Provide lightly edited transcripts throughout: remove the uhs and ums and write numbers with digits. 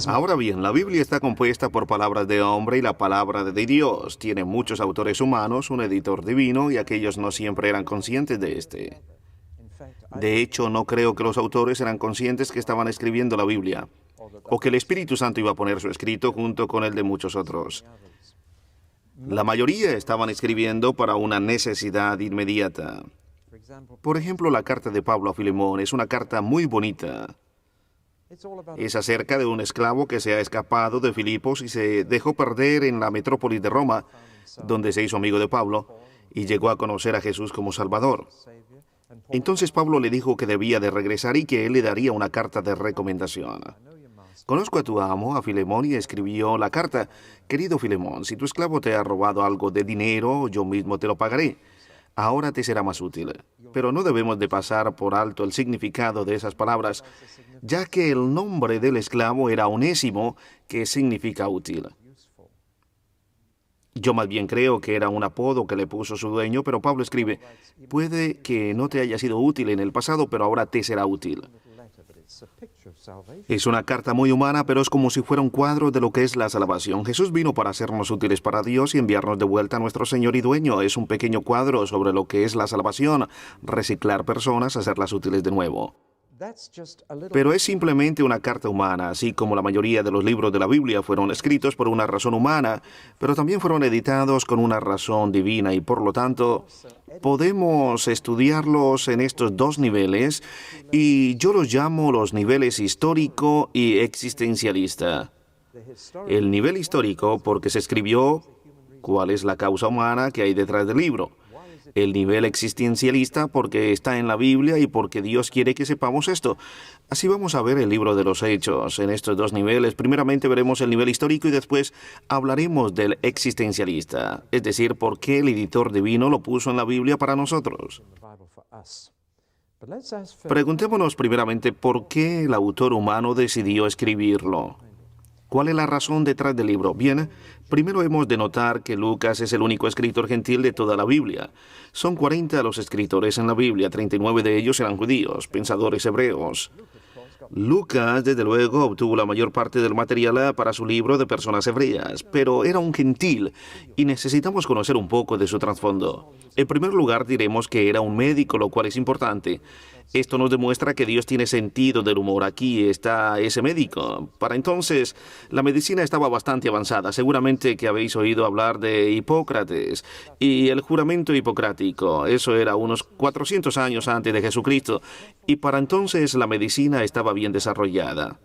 Ahora bien, la Biblia está compuesta por palabras de hombre y la palabra de Dios. Tiene muchos autores humanos, un editor divino, y aquellos no siempre eran conscientes de este. De hecho, no creo que los autores eran conscientes que estaban escribiendo la Biblia, o que el Espíritu Santo iba a poner su escrito junto con el de muchos otros. La mayoría estaban escribiendo para una necesidad inmediata. Por ejemplo, la carta de Pablo a Filemón es una carta muy bonita. Es acerca de un esclavo que se ha escapado de Filipos y se dejó perder en la metrópolis de Roma, donde se hizo amigo de Pablo y llegó a conocer a Jesús como Salvador. Entonces Pablo le dijo que debía de regresar y que él le daría una carta de recomendación. Conozco a tu amo, a Filemón, y escribió la carta. Querido Filemón, si tu esclavo te ha robado algo de dinero, yo mismo te lo pagaré. Ahora te será más útil. Pero no debemos de pasar por alto el significado de esas palabras, ya que el nombre del esclavo era Onésimo, que significa útil. Yo más bien creo que era un apodo que le puso su dueño, pero Pablo escribe, puede que no te haya sido útil en el pasado, pero ahora te será útil. Es una carta muy humana, pero es como si fuera un cuadro de lo que es la salvación. Jesús vino para hacernos útiles para Dios y enviarnos de vuelta a nuestro Señor y Dueño. Es un pequeño cuadro sobre lo que es la salvación, reciclar personas, hacerlas útiles de nuevo. Pero es simplemente una carta humana, así como la mayoría de los libros de la Biblia fueron escritos por una razón humana, pero también fueron editados con una razón divina y por lo tanto podemos estudiarlos en estos dos niveles y yo los llamo los niveles histórico y existencialista. El nivel histórico porque se escribió cuál es la causa humana que hay detrás del libro. El nivel existencialista porque está en la Biblia y porque Dios quiere que sepamos esto. Así vamos a ver el libro de los Hechos en estos dos niveles. Primeramente veremos el nivel histórico y después hablaremos del existencialista, es decir, por qué el editor divino lo puso en la Biblia para nosotros. Preguntémonos primeramente por qué el autor humano decidió escribirlo. ¿Cuál es la razón detrás del libro? Bien, primero hemos de notar que Lucas es el único escritor gentil de toda la Biblia. Son 40 los escritores en la Biblia, 39 de ellos eran judíos, pensadores hebreos. Lucas, desde luego, obtuvo la mayor parte del material para su libro de personas hebreas, pero era un gentil y necesitamos conocer un poco de su trasfondo. En primer lugar, diremos que era un médico, lo cual es importante. Esto nos demuestra que Dios tiene sentido del humor. Aquí está ese médico. Para entonces, la medicina estaba bastante avanzada. Seguramente que habéis oído hablar de Hipócrates y el juramento hipocrático. Eso era unos 400 años antes de Jesucristo. Y para entonces la medicina estaba bien desarrollada.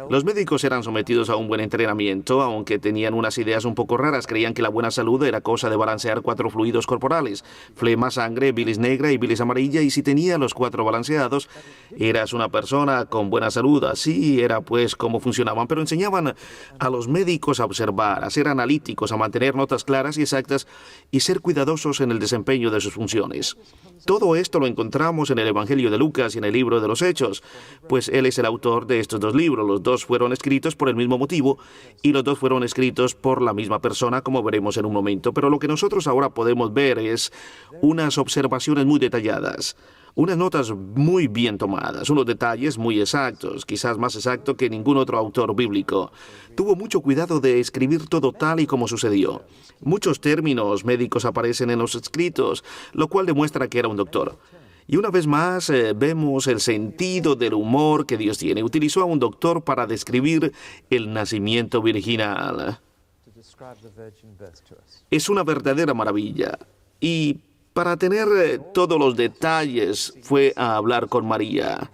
Los médicos eran sometidos a un buen entrenamiento, aunque tenían unas ideas un poco raras. Creían que la buena salud era cosa de balancear 4 fluidos corporales: flema, sangre, bilis negra y bilis amarilla, y si tenía los 4 balanceados, eras una persona con buena salud. Así era pues cómo funcionaban, pero enseñaban a los médicos a observar, a ser analíticos, a mantener notas claras y exactas y ser cuidadosos en el desempeño de sus funciones. Todo esto lo encontramos en el Evangelio de Lucas y en el libro de los Hechos, pues él es el autor de estos dos libros. Los dos fueron escritos por el mismo motivo y los dos fueron escritos por la misma persona, como veremos en un momento. Pero lo que nosotros ahora podemos ver es unas observaciones muy detalladas, unas notas muy bien tomadas, unos detalles muy exactos, quizás más exacto que ningún otro autor bíblico. Tuvo mucho cuidado de escribir todo tal y como sucedió. Muchos términos médicos aparecen en los escritos, lo cual demuestra que era un doctor. Y una vez más vemos el sentido del humor que Dios tiene. Utilizó a un doctor para describir el nacimiento virginal. Es una verdadera maravilla. Y para tener todos los detalles fue a hablar con María.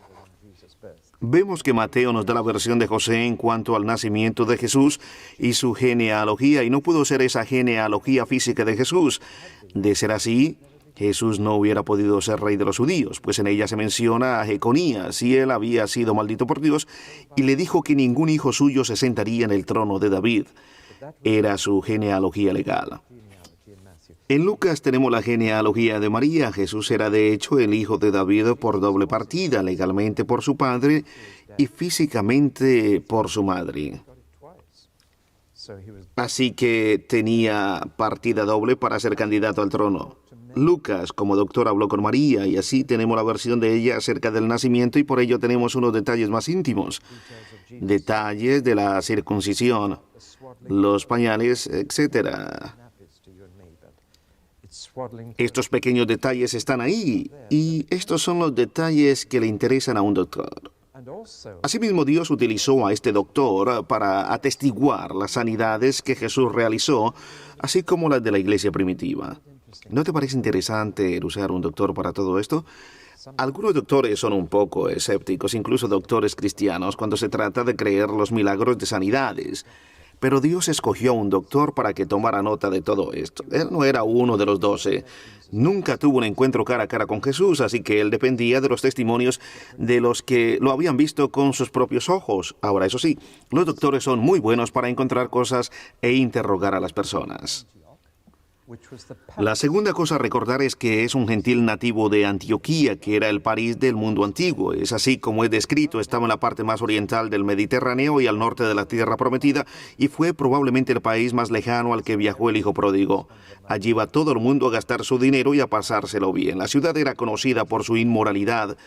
Vemos que Mateo nos da la versión de José en cuanto al nacimiento de Jesús y su genealogía, y no pudo ser esa genealogía física de Jesús. De ser así, Jesús no hubiera podido ser rey de los judíos, pues en ella se menciona a Jeconías, y él había sido maldito por Dios, y le dijo que ningún hijo suyo se sentaría en el trono de David. Era su genealogía legal. En Lucas tenemos la genealogía de María. Jesús era de hecho el hijo de David por doble partida, legalmente por su padre y físicamente por su madre. Así que tenía partida doble para ser candidato al trono. Lucas, como doctor, habló con María y así tenemos la versión de ella acerca del nacimiento y por ello tenemos unos detalles más íntimos. Detalles de la circuncisión, los pañales, etc. Estos pequeños detalles están ahí y estos son los detalles que le interesan a un doctor. Asimismo, Dios utilizó a este doctor para atestiguar las sanidades que Jesús realizó, así como las de la iglesia primitiva. ¿No te parece interesante el usar un doctor para todo esto? Algunos doctores son un poco escépticos, incluso doctores cristianos, cuando se trata de creer los milagros de sanidades. Pero Dios escogió a un doctor para que tomara nota de todo esto. Él no era uno de los 12. Nunca tuvo un encuentro cara a cara con Jesús, así que él dependía de los testimonios de los que lo habían visto con sus propios ojos. Ahora, eso sí, los doctores son muy buenos para encontrar cosas e interrogar a las personas. La segunda cosa a recordar es que es un gentil nativo de Antioquía, que era el París del mundo antiguo. Es así como es descrito, estaba en la parte más oriental del Mediterráneo y al norte de la tierra prometida, y fue probablemente el país más lejano al que viajó el hijo pródigo. Allí iba todo el mundo a gastar su dinero y a pasárselo bien. La ciudad era conocida por su inmoralidad,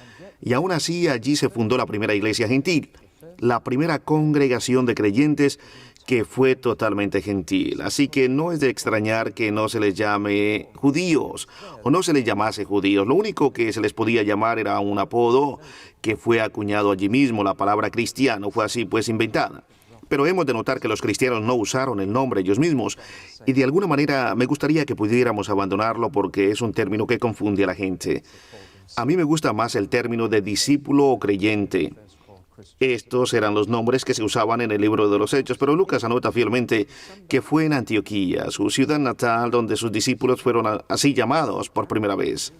y aún así allí se fundó la primera iglesia gentil, la primera congregación de creyentes que fue totalmente gentil. Así que no es de extrañar que no se les llame judíos o no se les llamase judíos. Lo único que se les podía llamar era un apodo que fue acuñado allí mismo. La palabra cristiano fue así pues inventada. Pero hemos de notar que los cristianos no usaron el nombre ellos mismos y de alguna manera me gustaría que pudiéramos abandonarlo porque es un término que confunde a la gente. A mí me gusta más el término de discípulo o creyente. Estos eran los nombres que se usaban en el libro de los Hechos, pero Lucas anota fielmente que fue en Antioquía, su ciudad natal, donde sus discípulos fueron así llamados por primera vez.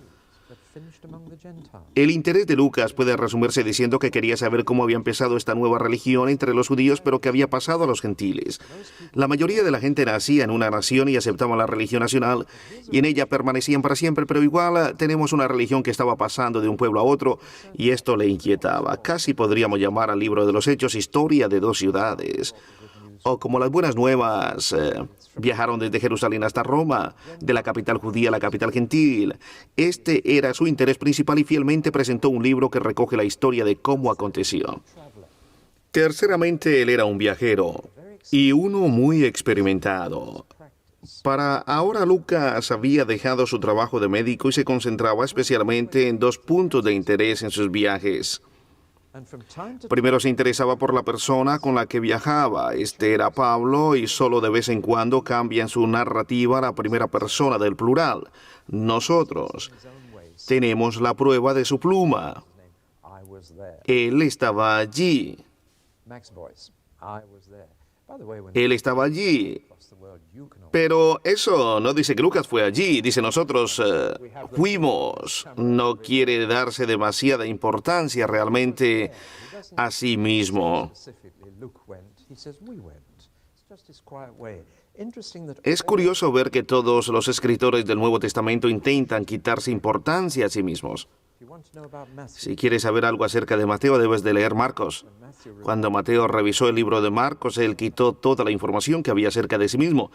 El interés de Lucas puede resumirse diciendo que quería saber cómo había empezado esta nueva religión entre los judíos, pero que había pasado a los gentiles. La mayoría de la gente nacía en una nación y aceptaban la religión nacional, y en ella permanecían para siempre, pero igual tenemos una religión que estaba pasando de un pueblo a otro, y esto le inquietaba. Casi podríamos llamar al libro de los Hechos historia de dos ciudades. O como las buenas nuevas viajaron desde Jerusalén hasta Roma, de la capital judía a la capital gentil. Este era su interés principal y fielmente presentó un libro que recoge la historia de cómo aconteció. Terceramente, él era un viajero y uno muy experimentado. Para ahora, Lucas había dejado su trabajo de médico y se concentraba especialmente en dos puntos de interés en sus viajes. Primero se interesaba por la persona con la que viajaba. Este era Pablo y solo de vez en cuando cambia en su narrativa a la primera persona del plural. Nosotros tenemos la prueba de su pluma. Él estaba allí. Él estaba allí. Pero eso no dice que Lucas fue allí, dice nosotros fuimos. No quiere darse demasiada importancia realmente a sí mismo. Es curioso ver que todos los escritores del Nuevo Testamento intentan quitarse importancia a sí mismos. Si quieres saber algo acerca de Mateo, debes de leer Marcos. Cuando Mateo revisó el libro de Marcos, él quitó toda la información que había acerca de sí mismo.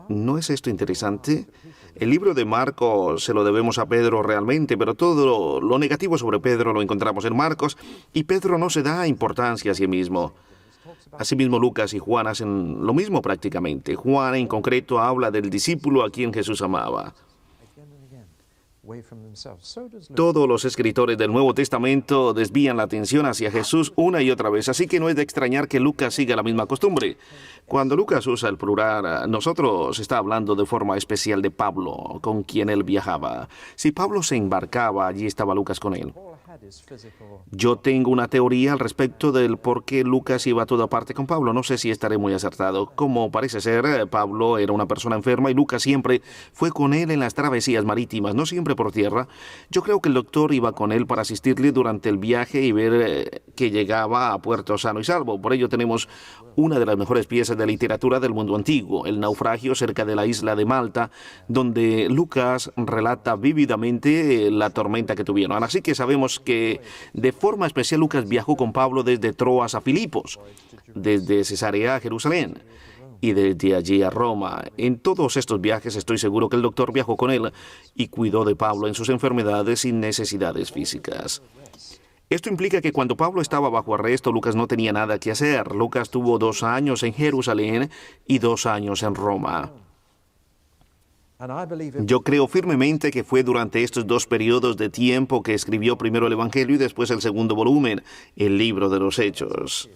¿No es esto interesante? El libro de Marcos se lo debemos a Pedro realmente, pero todo lo negativo sobre Pedro lo encontramos en Marcos, y Pedro no se da importancia a sí mismo. Asimismo, Lucas y Juan hacen lo mismo prácticamente. Juan en concreto habla del discípulo a quien Jesús amaba. Todos los escritores del Nuevo Testamento desvían la atención hacia Jesús una y otra vez, así que no es de extrañar que Lucas siga la misma costumbre. Cuando Lucas usa el plural, nosotros está hablando de forma especial de Pablo, con quien él viajaba. Si Pablo se embarcaba, allí estaba Lucas con él. Yo tengo una teoría al respecto del por qué Lucas iba a toda parte con Pablo. No sé si estaré muy acertado. Como parece ser, Pablo era una persona enferma y Lucas siempre fue con él en las travesías marítimas, no siempre por tierra. Yo creo que el doctor iba con él para asistirle durante el viaje y ver que llegaba a puerto sano y salvo. Por ello tenemos una de las mejores piezas de literatura del mundo antiguo, el naufragio cerca de la isla de Malta, donde Lucas relata vívidamente la tormenta que tuvieron. Así que sabemos que de forma especial Lucas viajó con Pablo desde Troas a Filipos, desde Cesarea a Jerusalén. y desde allí a Roma. En todos estos viajes estoy seguro que el doctor viajó con él y cuidó de Pablo en sus enfermedades y necesidades físicas. Esto implica que cuando Pablo estaba bajo arresto, Lucas no tenía nada que hacer. Lucas tuvo 2 años en Jerusalén y 2 años en Roma. Yo creo firmemente que fue durante estos 2 periodos de tiempo que escribió primero el Evangelio y después el segundo volumen, el libro de los Hechos.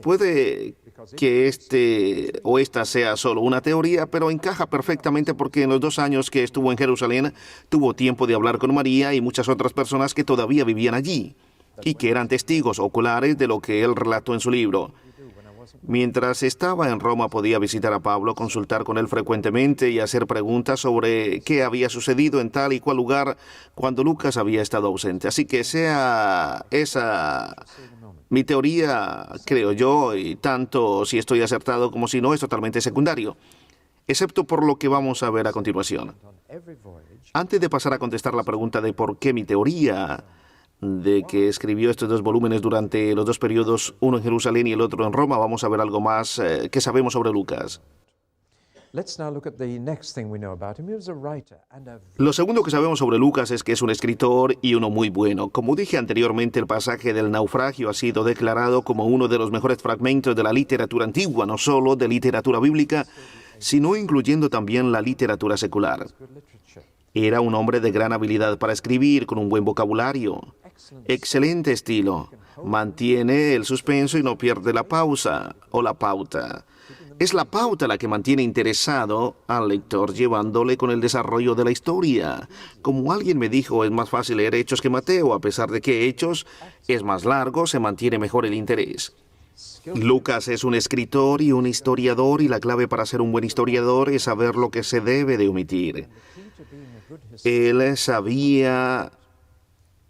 Puede que esta sea solo una teoría, pero encaja perfectamente porque en los 2 años que estuvo en Jerusalén tuvo tiempo de hablar con María y muchas otras personas que todavía vivían allí y que eran testigos oculares de lo que él relató en su libro. Mientras estaba en Roma podía visitar a Pablo, consultar con él frecuentemente y hacer preguntas sobre qué había sucedido en tal y cual lugar cuando Lucas había estado ausente. Así que sea esa mi teoría, creo yo, y tanto si estoy acertado como si no, es totalmente secundario, excepto por lo que vamos a ver a continuación. Antes de pasar a contestar la pregunta de por qué mi teoría de que escribió estos 2 volúmenes durante los 2 periodos, uno en Jerusalén y el otro en Roma, vamos a ver algo más que sabemos sobre Lucas. Lo segundo que sabemos sobre Lucas es que es un escritor y uno muy bueno. Como dije anteriormente, el pasaje del naufragio ha sido declarado como uno de los mejores fragmentos de la literatura antigua, no solo de literatura bíblica, sino incluyendo también la literatura secular. Era un hombre de gran habilidad para escribir, con un buen vocabulario, excelente estilo, mantiene el suspenso y no pierde la pausa o la pauta. Es la pauta la que mantiene interesado al lector, llevándole con el desarrollo de la historia. Como alguien me dijo, es más fácil leer Hechos que Mateo, a pesar de que Hechos es más largo, se mantiene mejor el interés. Lucas es un escritor y un historiador, y la clave para ser un buen historiador es saber lo que se debe de omitir. Él sabía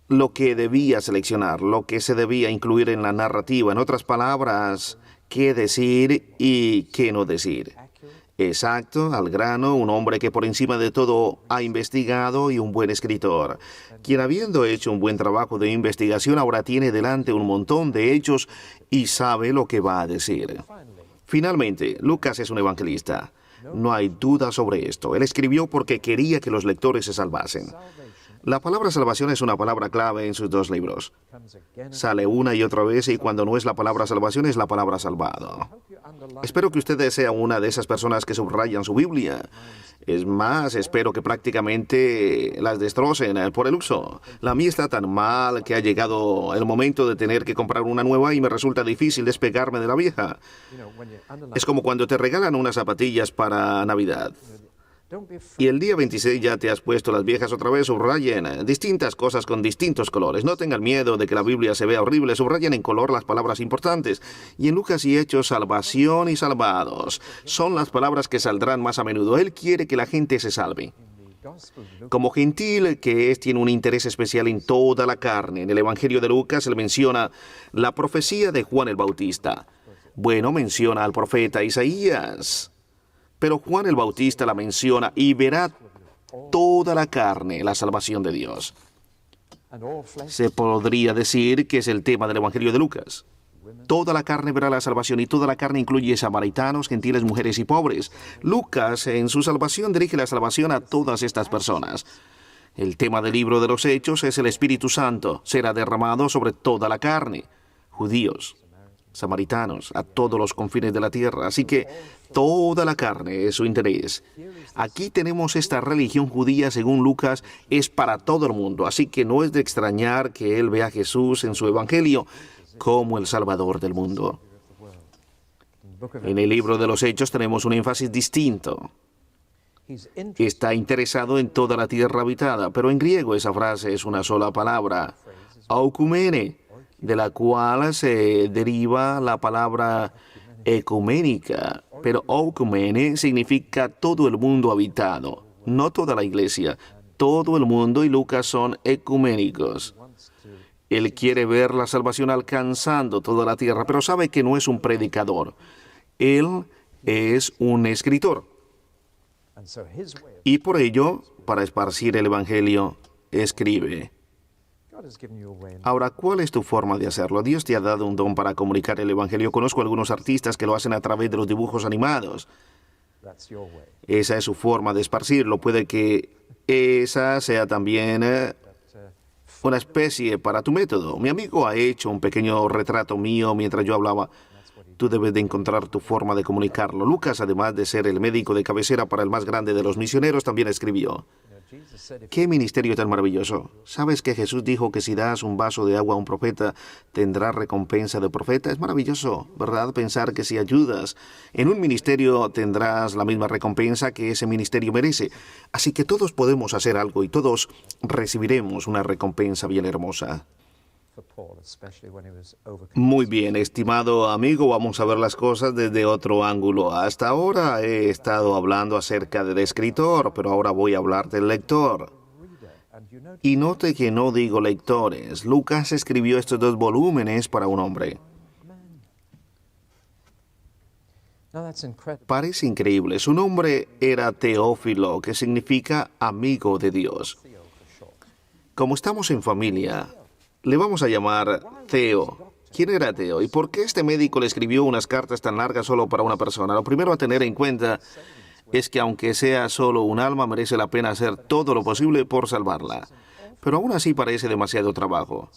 lo que debía seleccionar, lo que se debía incluir en la narrativa. En otras palabras, qué decir y qué no decir. Exacto, al grano, un hombre que por encima de todo ha investigado y un buen escritor, quien habiendo hecho un buen trabajo de investigación ahora tiene delante un montón de hechos y sabe lo que va a decir. Finalmente, Lucas es un evangelista. No hay duda sobre esto. Él escribió porque quería que los lectores se salvasen. La palabra salvación es una palabra clave en sus 2 libros. Sale una y otra vez y cuando no es la palabra salvación es la palabra salvado. Espero que usted sea una de esas personas que subrayan su Biblia. Es más, espero que prácticamente las destrocen por el uso. La mía está tan mal que ha llegado el momento de tener que comprar una nueva y me resulta difícil despegarme de la vieja. Es como cuando te regalan unas zapatillas para Navidad. Y el día 26 ya te has puesto las viejas otra vez. Subrayen distintas cosas con distintos colores. No tengan miedo de que la Biblia se vea horrible. Subrayen en color las palabras importantes. Y en Lucas y Hechos, salvación y salvados son las palabras que saldrán más a menudo. Él quiere que la gente se salve. Como gentil que es, tiene un interés especial en toda la carne. En el Evangelio de Lucas él menciona la profecía de Juan el Bautista. Bueno, menciona al profeta Isaías. Pero Juan el Bautista la menciona y verá toda la carne la salvación de Dios. Se podría decir que es el tema del Evangelio de Lucas. Toda la carne verá la salvación y toda la carne incluye samaritanos, gentiles, mujeres y pobres. Lucas en su salvación dirige la salvación a todas estas personas. El tema del libro de los Hechos es el Espíritu Santo. Será derramado sobre toda la carne. Judíos, samaritanos, a todos los confines de la tierra. Así que toda la carne es su interés. Aquí tenemos esta religión judía, según Lucas, es para todo el mundo. Así que no es de extrañar que él vea a Jesús en su evangelio como el Salvador del mundo. En el libro de los Hechos tenemos un énfasis distinto. Está interesado en toda la tierra habitada, pero en griego esa frase es una sola palabra, oikumene, de la cual se deriva la palabra ecuménica, pero oikumene significa todo el mundo habitado, no toda la iglesia, todo el mundo, y Lucas son ecuménicos. Él quiere ver la salvación alcanzando toda la tierra, pero sabe que no es un predicador. Él es un escritor. Y por ello, para esparcir el evangelio, escribe. Ahora, ¿cuál es tu forma de hacerlo? Dios te ha dado un don para comunicar el Evangelio. Conozco algunos artistas que lo hacen a través de los dibujos animados. Esa es su forma de esparcirlo. Puede que esa sea también una especie para tu método. Mi amigo ha hecho un pequeño retrato mío mientras yo hablaba. Tú debes de encontrar tu forma de comunicarlo. Lucas, además de ser el médico de cabecera para el más grande de los misioneros, también escribió. ¡Qué ministerio tan maravilloso! ¿Sabes que Jesús dijo que si das un vaso de agua a un profeta, tendrás recompensa de profeta? Es maravilloso, ¿verdad? Pensar que si ayudas en un ministerio, tendrás la misma recompensa que ese ministerio merece. Así que todos podemos hacer algo y todos recibiremos una recompensa bien hermosa. Muy bien, estimado amigo, vamos a ver las cosas desde otro ángulo. Hasta ahora he estado hablando acerca del escritor, pero ahora voy a hablar del lector. Y note que no digo lectores. Lucas escribió estos 2 volúmenes para un hombre. Parece increíble. Su nombre era Teófilo, que significa amigo de Dios. Como estamos en familia, le vamos a llamar Teo. ¿Quién era Teo? ¿Y por qué este médico le escribió unas cartas tan largas solo para una persona? Lo primero a tener en cuenta es que aunque sea solo un alma, merece la pena hacer todo lo posible por salvarla. Pero aún así parece demasiado trabajo.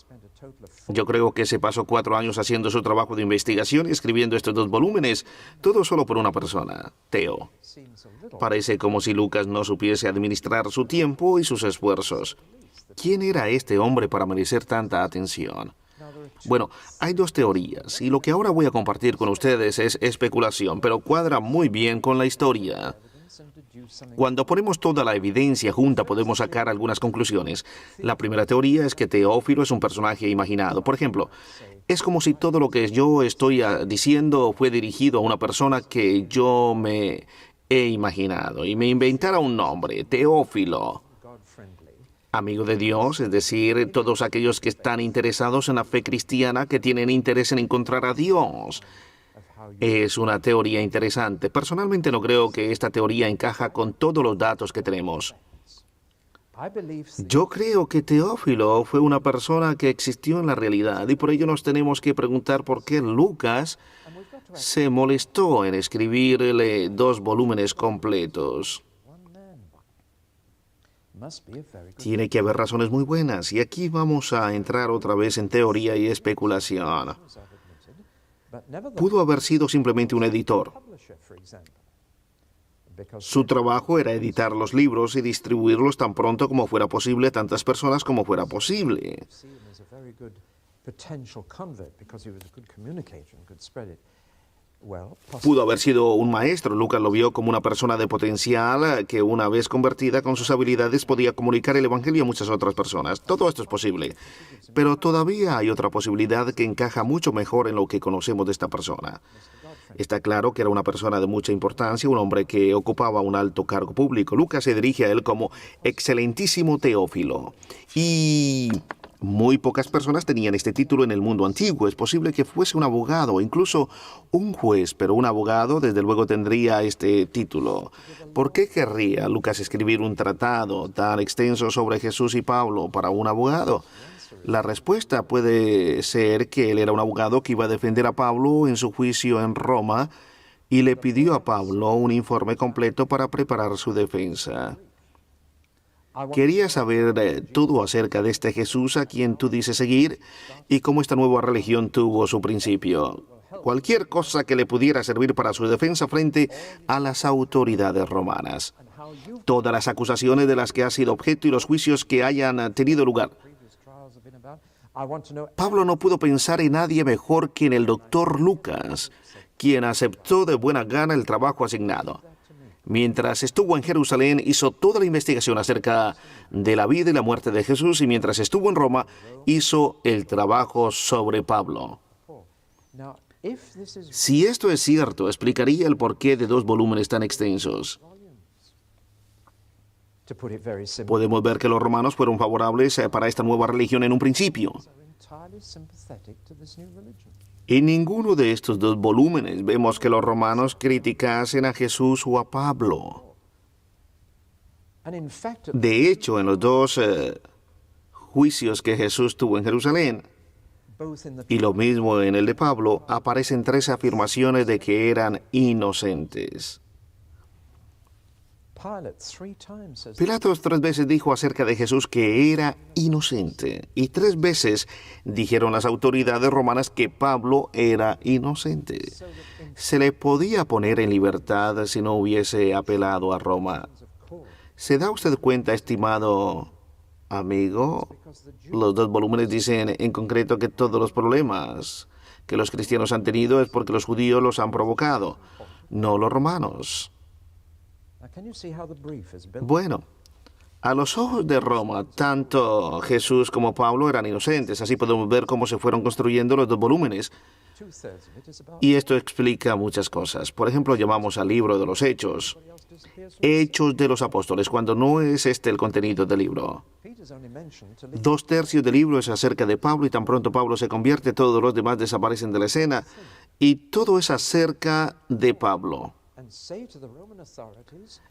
Yo creo que se pasó 4 años haciendo su trabajo de investigación y escribiendo estos 2 volúmenes, todo solo por una persona, Teo. Parece como si Lucas no supiese administrar su tiempo y sus esfuerzos. ¿Quién era este hombre para merecer tanta atención? Bueno, hay 2 teorías, y lo que ahora voy a compartir con ustedes es especulación, pero cuadra muy bien con la historia. Cuando ponemos toda la evidencia junta, podemos sacar algunas conclusiones. La primera teoría es que Teófilo es un personaje imaginado. Por ejemplo, es como si todo lo que yo estoy diciendo fue dirigido a una persona que yo me he imaginado, y me inventara un nombre, Teófilo. Amigo de Dios, es decir, todos aquellos que están interesados en la fe cristiana, que tienen interés en encontrar a Dios. Es una teoría interesante. Personalmente no creo que esta teoría encaja con todos los datos que tenemos. Yo creo que Teófilo fue una persona que existió en la realidad, y por ello nos tenemos que preguntar por qué Lucas se molestó en escribirle 2 volúmenes completos. Tiene que haber razones muy buenas, y aquí vamos a entrar otra vez en teoría y especulación. Pudo haber sido simplemente un editor. Su trabajo era editar los libros y distribuirlos tan pronto como fuera posible a tantas personas como fuera posible. Pudo haber sido un maestro. Lucas lo vio como una persona de potencial que, una vez convertida con sus habilidades, podía comunicar el Evangelio a muchas otras personas. Todo esto es posible. Pero todavía hay otra posibilidad que encaja mucho mejor en lo que conocemos de esta persona. Está claro que era una persona de mucha importancia, un hombre que ocupaba un alto cargo público. Lucas se dirige a él como excelentísimo Teófilo. Y muy pocas personas tenían este título en el mundo antiguo. Es posible que fuese un abogado o incluso un juez, pero un abogado desde luego tendría este título. ¿Por qué querría Lucas escribir un tratado tan extenso sobre Jesús y Pablo para un abogado? La respuesta puede ser que él era un abogado que iba a defender a Pablo en su juicio en Roma y le pidió a Pablo un informe completo para preparar su defensa. Quería saber todo acerca de este Jesús a quien tú dices seguir y cómo esta nueva religión tuvo su principio. Cualquier cosa que le pudiera servir para su defensa frente a las autoridades romanas. Todas las acusaciones de las que ha sido objeto y los juicios que hayan tenido lugar. Pablo no pudo pensar en nadie mejor que en el doctor Lucas, quien aceptó de buena gana el trabajo asignado. Mientras estuvo en Jerusalén, hizo toda la investigación acerca de la vida y la muerte de Jesús, y mientras estuvo en Roma, hizo el trabajo sobre Pablo. Si esto es cierto, explicaría el porqué de 2 volúmenes tan extensos. Podemos ver que los romanos fueron favorables para esta nueva religión en un principio. En ninguno de estos 2 volúmenes vemos que los romanos criticasen a Jesús o a Pablo. De hecho, en los 2 juicios que Jesús tuvo en Jerusalén, y lo mismo en el de Pablo, aparecen 3 afirmaciones de que eran inocentes. Pilatos 3 veces dijo acerca de Jesús que era inocente, y 3 veces dijeron las autoridades romanas que Pablo era inocente. Se le podía poner en libertad si no hubiese apelado a Roma. ¿Se da usted cuenta, estimado amigo? Los 2 volúmenes dicen en concreto que todos los problemas que los cristianos han tenido es porque los judíos los han provocado, no los romanos. Bueno, a los ojos de Roma, tanto Jesús como Pablo eran inocentes. Así podemos ver cómo se fueron construyendo los 2 volúmenes. Y esto explica muchas cosas. Por ejemplo, llamamos al libro de los Hechos, Hechos de los Apóstoles, cuando no es este el contenido del libro. 2/3 del libro es acerca de Pablo, y tan pronto Pablo se convierte, todos los demás desaparecen de la escena, y todo es acerca de Pablo.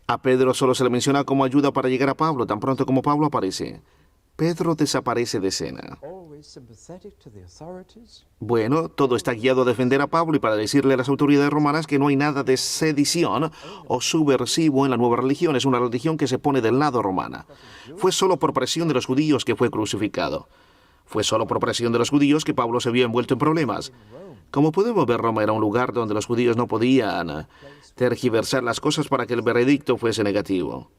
A Pedro solo se le menciona como ayuda para llegar a Pablo, tan pronto como Pablo aparece. Pedro desaparece de escena. Bueno, todo está guiado a defender a Pablo y para decirle a las autoridades romanas que no hay nada de sedición o subversivo en la nueva religión. Es una religión que se pone del lado romana. Fue solo por presión de los judíos que fue crucificado. Fue solo por presión de los judíos que Pablo se vio envuelto en problemas. Como podemos ver, Roma era un lugar donde los judíos no podían tergiversar las cosas para que el veredicto fuese negativo.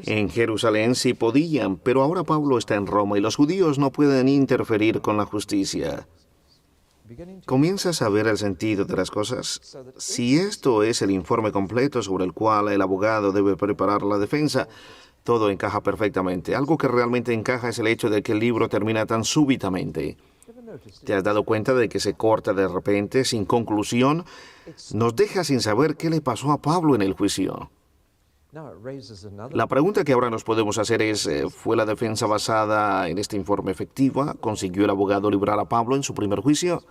En Jerusalén sí podían, pero ahora Pablo está en Roma y los judíos no pueden interferir con la justicia. ¿Comienzas a ver el sentido de las cosas? Si esto es el informe completo sobre el cual el abogado debe preparar la defensa, todo encaja perfectamente. Algo que realmente encaja es el hecho de que el libro termina tan súbitamente. ¿Te has dado cuenta de que se corta de repente, sin conclusión? Nos deja sin saber qué le pasó a Pablo en el juicio. La pregunta que ahora nos podemos hacer es, ¿fue la defensa basada en este informe efectiva? ¿Consiguió el abogado librar a Pablo en su primer juicio?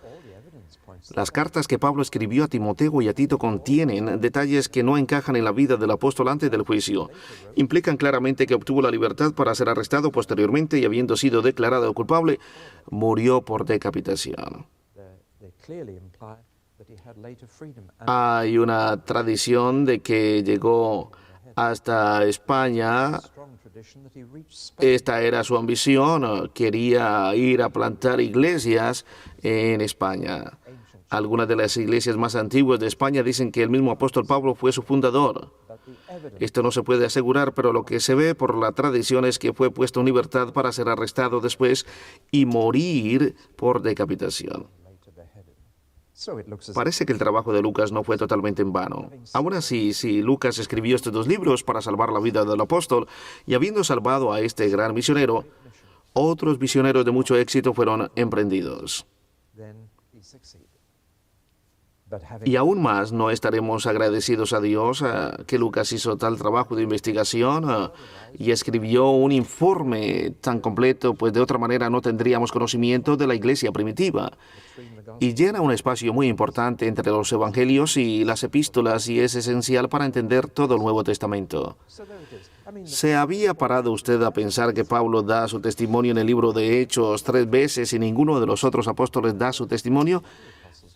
Las cartas que Pablo escribió a Timoteo y a Tito contienen detalles que no encajan en la vida del apóstol antes del juicio. Implican claramente que obtuvo la libertad para ser arrestado posteriormente y, habiendo sido declarado culpable, murió por decapitación. Hay una tradición de que llegó hasta España. Esta era su ambición. Quería ir a plantar iglesias en España. Algunas de las iglesias más antiguas de España dicen que el mismo apóstol Pablo fue su fundador. Esto no se puede asegurar, pero lo que se ve por la tradición es que fue puesto en libertad para ser arrestado después y morir por decapitación. Parece que el trabajo de Lucas no fue totalmente en vano. Aún así, si Lucas escribió estos 2 libros para salvar la vida del apóstol, y habiendo salvado a este gran misionero, otros misioneros de mucho éxito fueron emprendidos. Y aún más, ¿no estaremos agradecidos a Dios que Lucas hizo tal trabajo de investigación y escribió un informe tan completo? Pues de otra manera no tendríamos conocimiento de la iglesia primitiva. Y llena un espacio muy importante entre los evangelios y las epístolas, y es esencial para entender todo el Nuevo Testamento. ¿Se había parado usted a pensar que Pablo da su testimonio en el libro de Hechos 3 veces y ninguno de los otros apóstoles da su testimonio?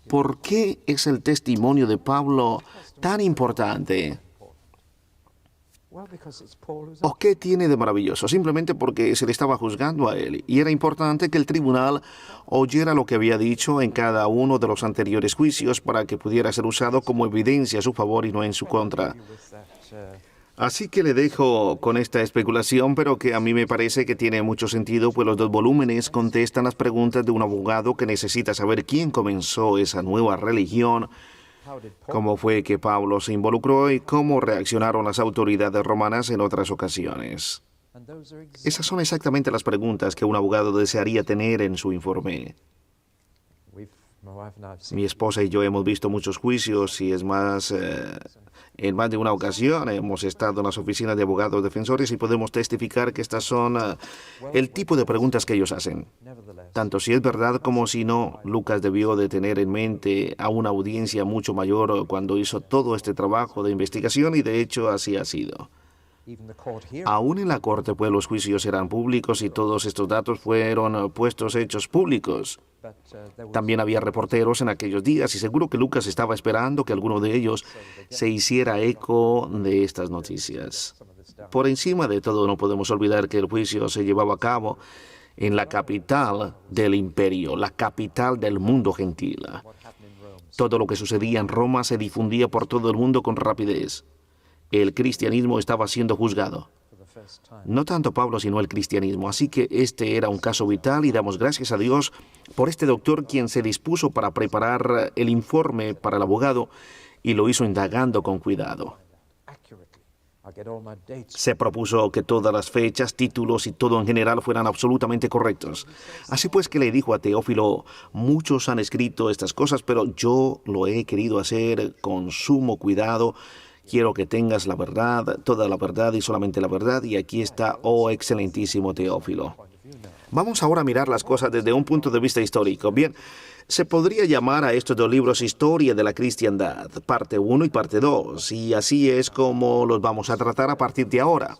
¿Por qué es el testimonio de Pablo tan importante? ¿O qué tiene de maravilloso? Simplemente porque se le estaba juzgando a él, y era importante que el tribunal oyera lo que había dicho en cada uno de los anteriores juicios para que pudiera ser usado como evidencia a su favor y no en su contra. Así que le dejo con esta especulación, pero que a mí me parece que tiene mucho sentido, pues los 2 volúmenes contestan las preguntas de un abogado que necesita saber quién comenzó esa nueva religión, cómo fue que Pablo se involucró y cómo reaccionaron las autoridades romanas en otras ocasiones. Esas son exactamente las preguntas que un abogado desearía tener en su informe. Mi esposa y yo hemos visto muchos juicios y es más, en más de una ocasión hemos estado en las oficinas de abogados defensores y podemos testificar que estas son el tipo de preguntas que ellos hacen. Tanto si es verdad como si no, Lucas debió de tener en mente a una audiencia mucho mayor cuando hizo todo este trabajo de investigación, y de hecho así ha sido. Aún en la corte, pues los juicios eran públicos y todos estos datos fueron hechos públicos. También había reporteros en aquellos días y seguro que Lucas estaba esperando que alguno de ellos se hiciera eco de estas noticias. Por encima de todo, no podemos olvidar que el juicio se llevaba a cabo en la capital del imperio, la capital del mundo gentil. Todo lo que sucedía en Roma se difundía por todo el mundo con rapidez. El cristianismo estaba siendo juzgado. No tanto Pablo, sino el cristianismo. Así que este era un caso vital y damos gracias a Dios por este doctor quien se dispuso para preparar el informe para el abogado y lo hizo indagando con cuidado. Se propuso que todas las fechas, títulos y todo en general fueran absolutamente correctos. Así pues que le dijo a Teófilo, muchos han escrito estas cosas, pero yo lo he querido hacer con sumo cuidado. Quiero que tengas la verdad, toda la verdad y solamente la verdad, y aquí está, oh excelentísimo Teófilo. Vamos ahora a mirar las cosas desde un punto de vista histórico. Bien, se podría llamar a estos dos libros Historia de la Cristiandad, parte 1 y parte 2, y así es como los vamos a tratar a partir de ahora.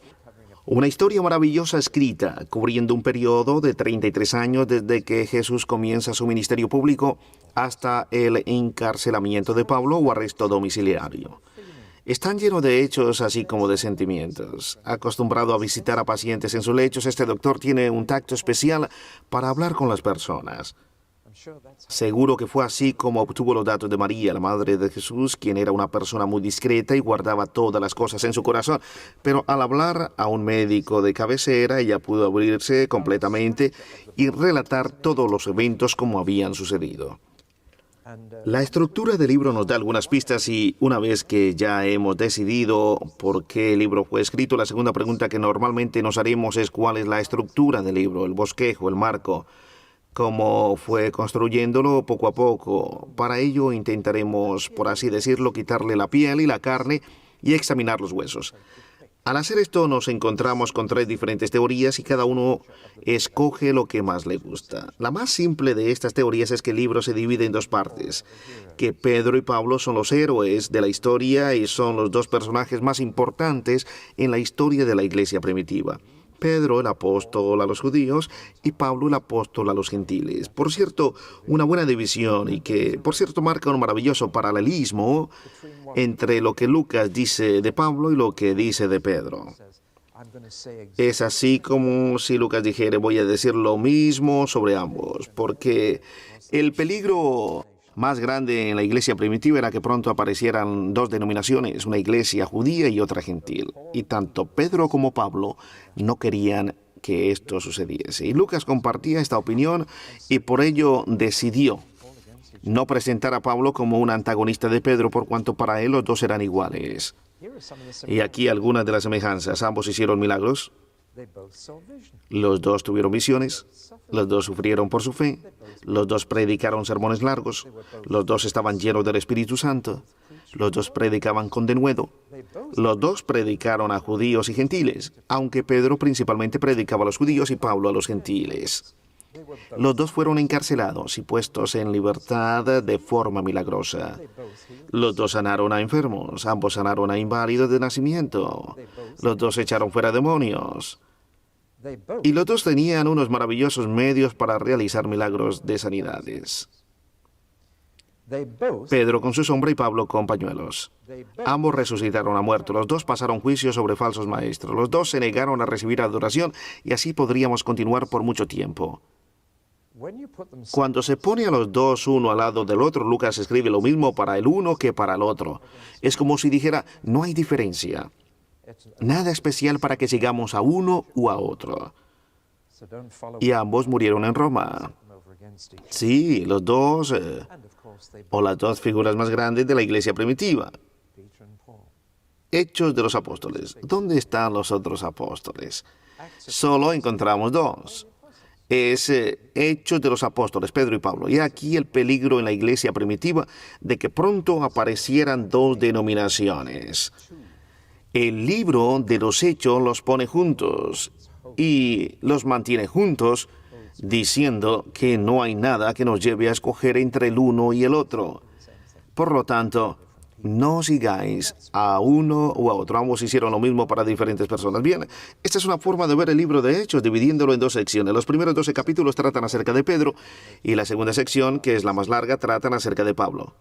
Una historia maravillosa escrita, cubriendo un periodo de 33 años desde que Jesús comienza su ministerio público hasta el encarcelamiento de Pablo o arresto domiciliario. Están llenos de hechos así como de sentimientos. Acostumbrado a visitar a pacientes en sus lechos, este doctor tiene un tacto especial para hablar con las personas. Seguro que fue así como obtuvo los datos de María, la madre de Jesús, quien era una persona muy discreta y guardaba todas las cosas en su corazón. Pero al hablar a un médico de cabecera, ella pudo abrirse completamente y relatar todos los eventos como habían sucedido. La estructura del libro nos da algunas pistas y una vez que ya hemos decidido por qué el libro fue escrito, la segunda pregunta que normalmente nos haremos es cuál es la estructura del libro, el bosquejo, el marco, cómo fue construyéndolo poco a poco. Para ello intentaremos, por así decirlo, quitarle la piel y la carne y examinar los huesos. Al hacer esto nos encontramos con 3 diferentes teorías y cada uno escoge lo que más le gusta. La más simple de estas teorías es que el libro se divide en 2 partes, que Pedro y Pablo son los héroes de la historia y son los 2 personajes más importantes en la historia de la iglesia primitiva. Pedro, el apóstol a los judíos, y Pablo, el apóstol a los gentiles. Por cierto, una buena división y que, por cierto, marca un maravilloso paralelismo entre lo que Lucas dice de Pablo y lo que dice de Pedro. Es así como si Lucas dijera, voy a decir lo mismo sobre ambos, porque el peligro más grande en la iglesia primitiva era que pronto aparecieran 2 denominaciones, una iglesia judía y otra gentil. Y tanto Pedro como Pablo no querían que esto sucediese. Y Lucas compartía esta opinión y por ello decidió no presentar a Pablo como un antagonista de Pedro, por cuanto para él los 2 eran iguales. Y aquí algunas de las semejanzas. Ambos hicieron milagros. Los 2 tuvieron visiones, los 2 sufrieron por su fe, los 2 predicaron sermones largos, los 2 estaban llenos del Espíritu Santo, los 2 predicaban con denuedo, los 2 predicaron a judíos y gentiles, aunque Pedro principalmente predicaba a los judíos y Pablo a los gentiles. Los 2 fueron encarcelados y puestos en libertad de forma milagrosa. Los 2 sanaron a enfermos, ambos sanaron a inválidos de nacimiento. Los 2 echaron fuera demonios. Y los 2 tenían unos maravillosos medios para realizar milagros de sanidades. Pedro con su sombra y Pablo con pañuelos. Ambos resucitaron a muertos. Los 2 pasaron juicio sobre falsos maestros. Los 2 se negaron a recibir adoración y así podríamos continuar por mucho tiempo. Cuando se pone a los 2 uno al lado del otro, Lucas escribe lo mismo para el uno que para el otro. Es como si dijera, no hay diferencia. Nada especial para que sigamos a uno u a otro. Y ambos murieron en Roma. Sí, los 2, o las 2 figuras más grandes de la iglesia primitiva. Hechos de los Apóstoles. ¿Dónde están los otros apóstoles? Solo encontramos 2. Es Hechos de los Apóstoles, Pedro y Pablo. Y aquí el peligro en la iglesia primitiva de que pronto aparecieran 2 denominaciones. El libro de los Hechos los pone juntos y los mantiene juntos, diciendo que no hay nada que nos lleve a escoger entre el uno y el otro. Por lo tanto, No sigáis a uno o a otro. Ambos hicieron lo mismo para diferentes personas. Bien, esta es una forma de ver el libro de Hechos, dividiéndolo en dos secciones. Los primeros 12 capítulos tratan acerca de Pedro y la segunda sección, que es la más larga, tratan acerca de Pablo.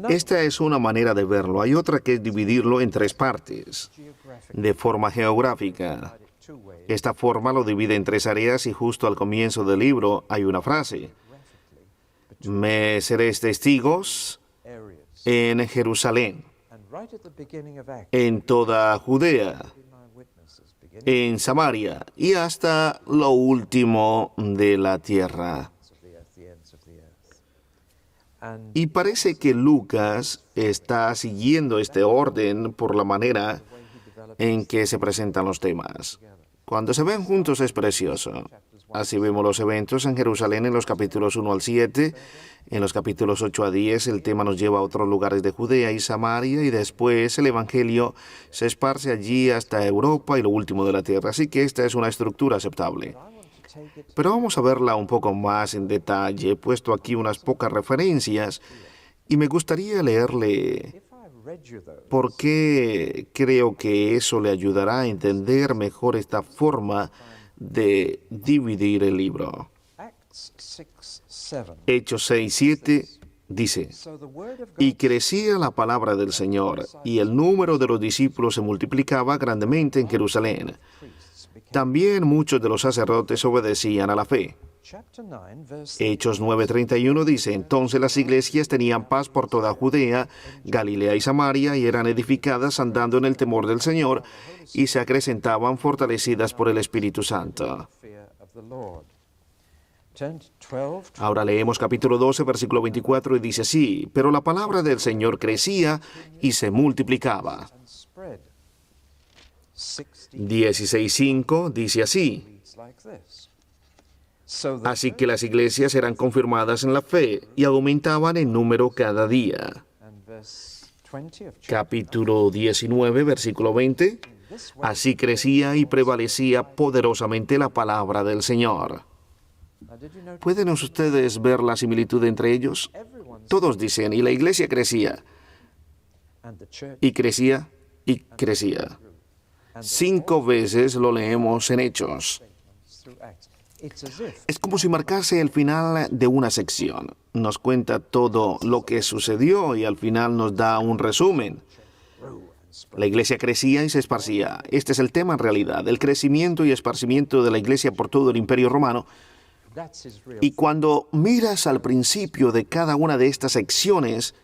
Esta es una manera de verlo. Hay otra que es dividirlo en tres partes, de forma geográfica. Esta forma lo divide en tres áreas y justo al comienzo del libro hay una frase. Me seréis testigos en Jerusalén, en toda Judea, en Samaria y hasta lo último de la tierra. Y parece que Lucas está siguiendo este orden por la manera en que se presentan los temas. Cuando se ven juntos es precioso. Así vemos los eventos en Jerusalén en los capítulos 1 al 7. En los capítulos 8 a 10 el tema nos lleva a otros lugares de Judea y Samaria y después el Evangelio se esparce allí hasta Europa y lo último de la tierra. Así que esta es una estructura aceptable. Pero vamos a verla un poco más en detalle. He puesto aquí unas pocas referencias y me gustaría leerle por qué creo que eso le ayudará a entender mejor esta forma de dividir el libro. Hechos 6:7 dice, y crecía la palabra del Señor, y el número de los discípulos se multiplicaba grandemente en Jerusalén. También muchos de los sacerdotes obedecían a la fe. Hechos 9:31 dice, entonces las iglesias tenían paz por toda Judea, Galilea y Samaria, y eran edificadas andando en el temor del Señor, y se acrecentaban fortalecidas por el Espíritu Santo. Ahora leemos capítulo 12, versículo 24, y dice así, pero la palabra del Señor crecía y se multiplicaba. 16:5 dice así, así que las iglesias eran confirmadas en la fe y aumentaban en número cada día. Capítulo 19, versículo 20, así crecía y prevalecía poderosamente la palabra del Señor. ¿Pueden ustedes ver la similitud entre ellos? Todos dicen, y la iglesia crecía, y crecía, y crecía. 5 veces lo leemos en Hechos. Es como si marcase el final de una sección. Nos cuenta todo lo que sucedió y al final nos da un resumen. La iglesia crecía y se esparcía. Este es el tema en realidad, el crecimiento y esparcimiento de la iglesia por todo el Imperio Romano. Y cuando miras al principio de cada una de estas secciones,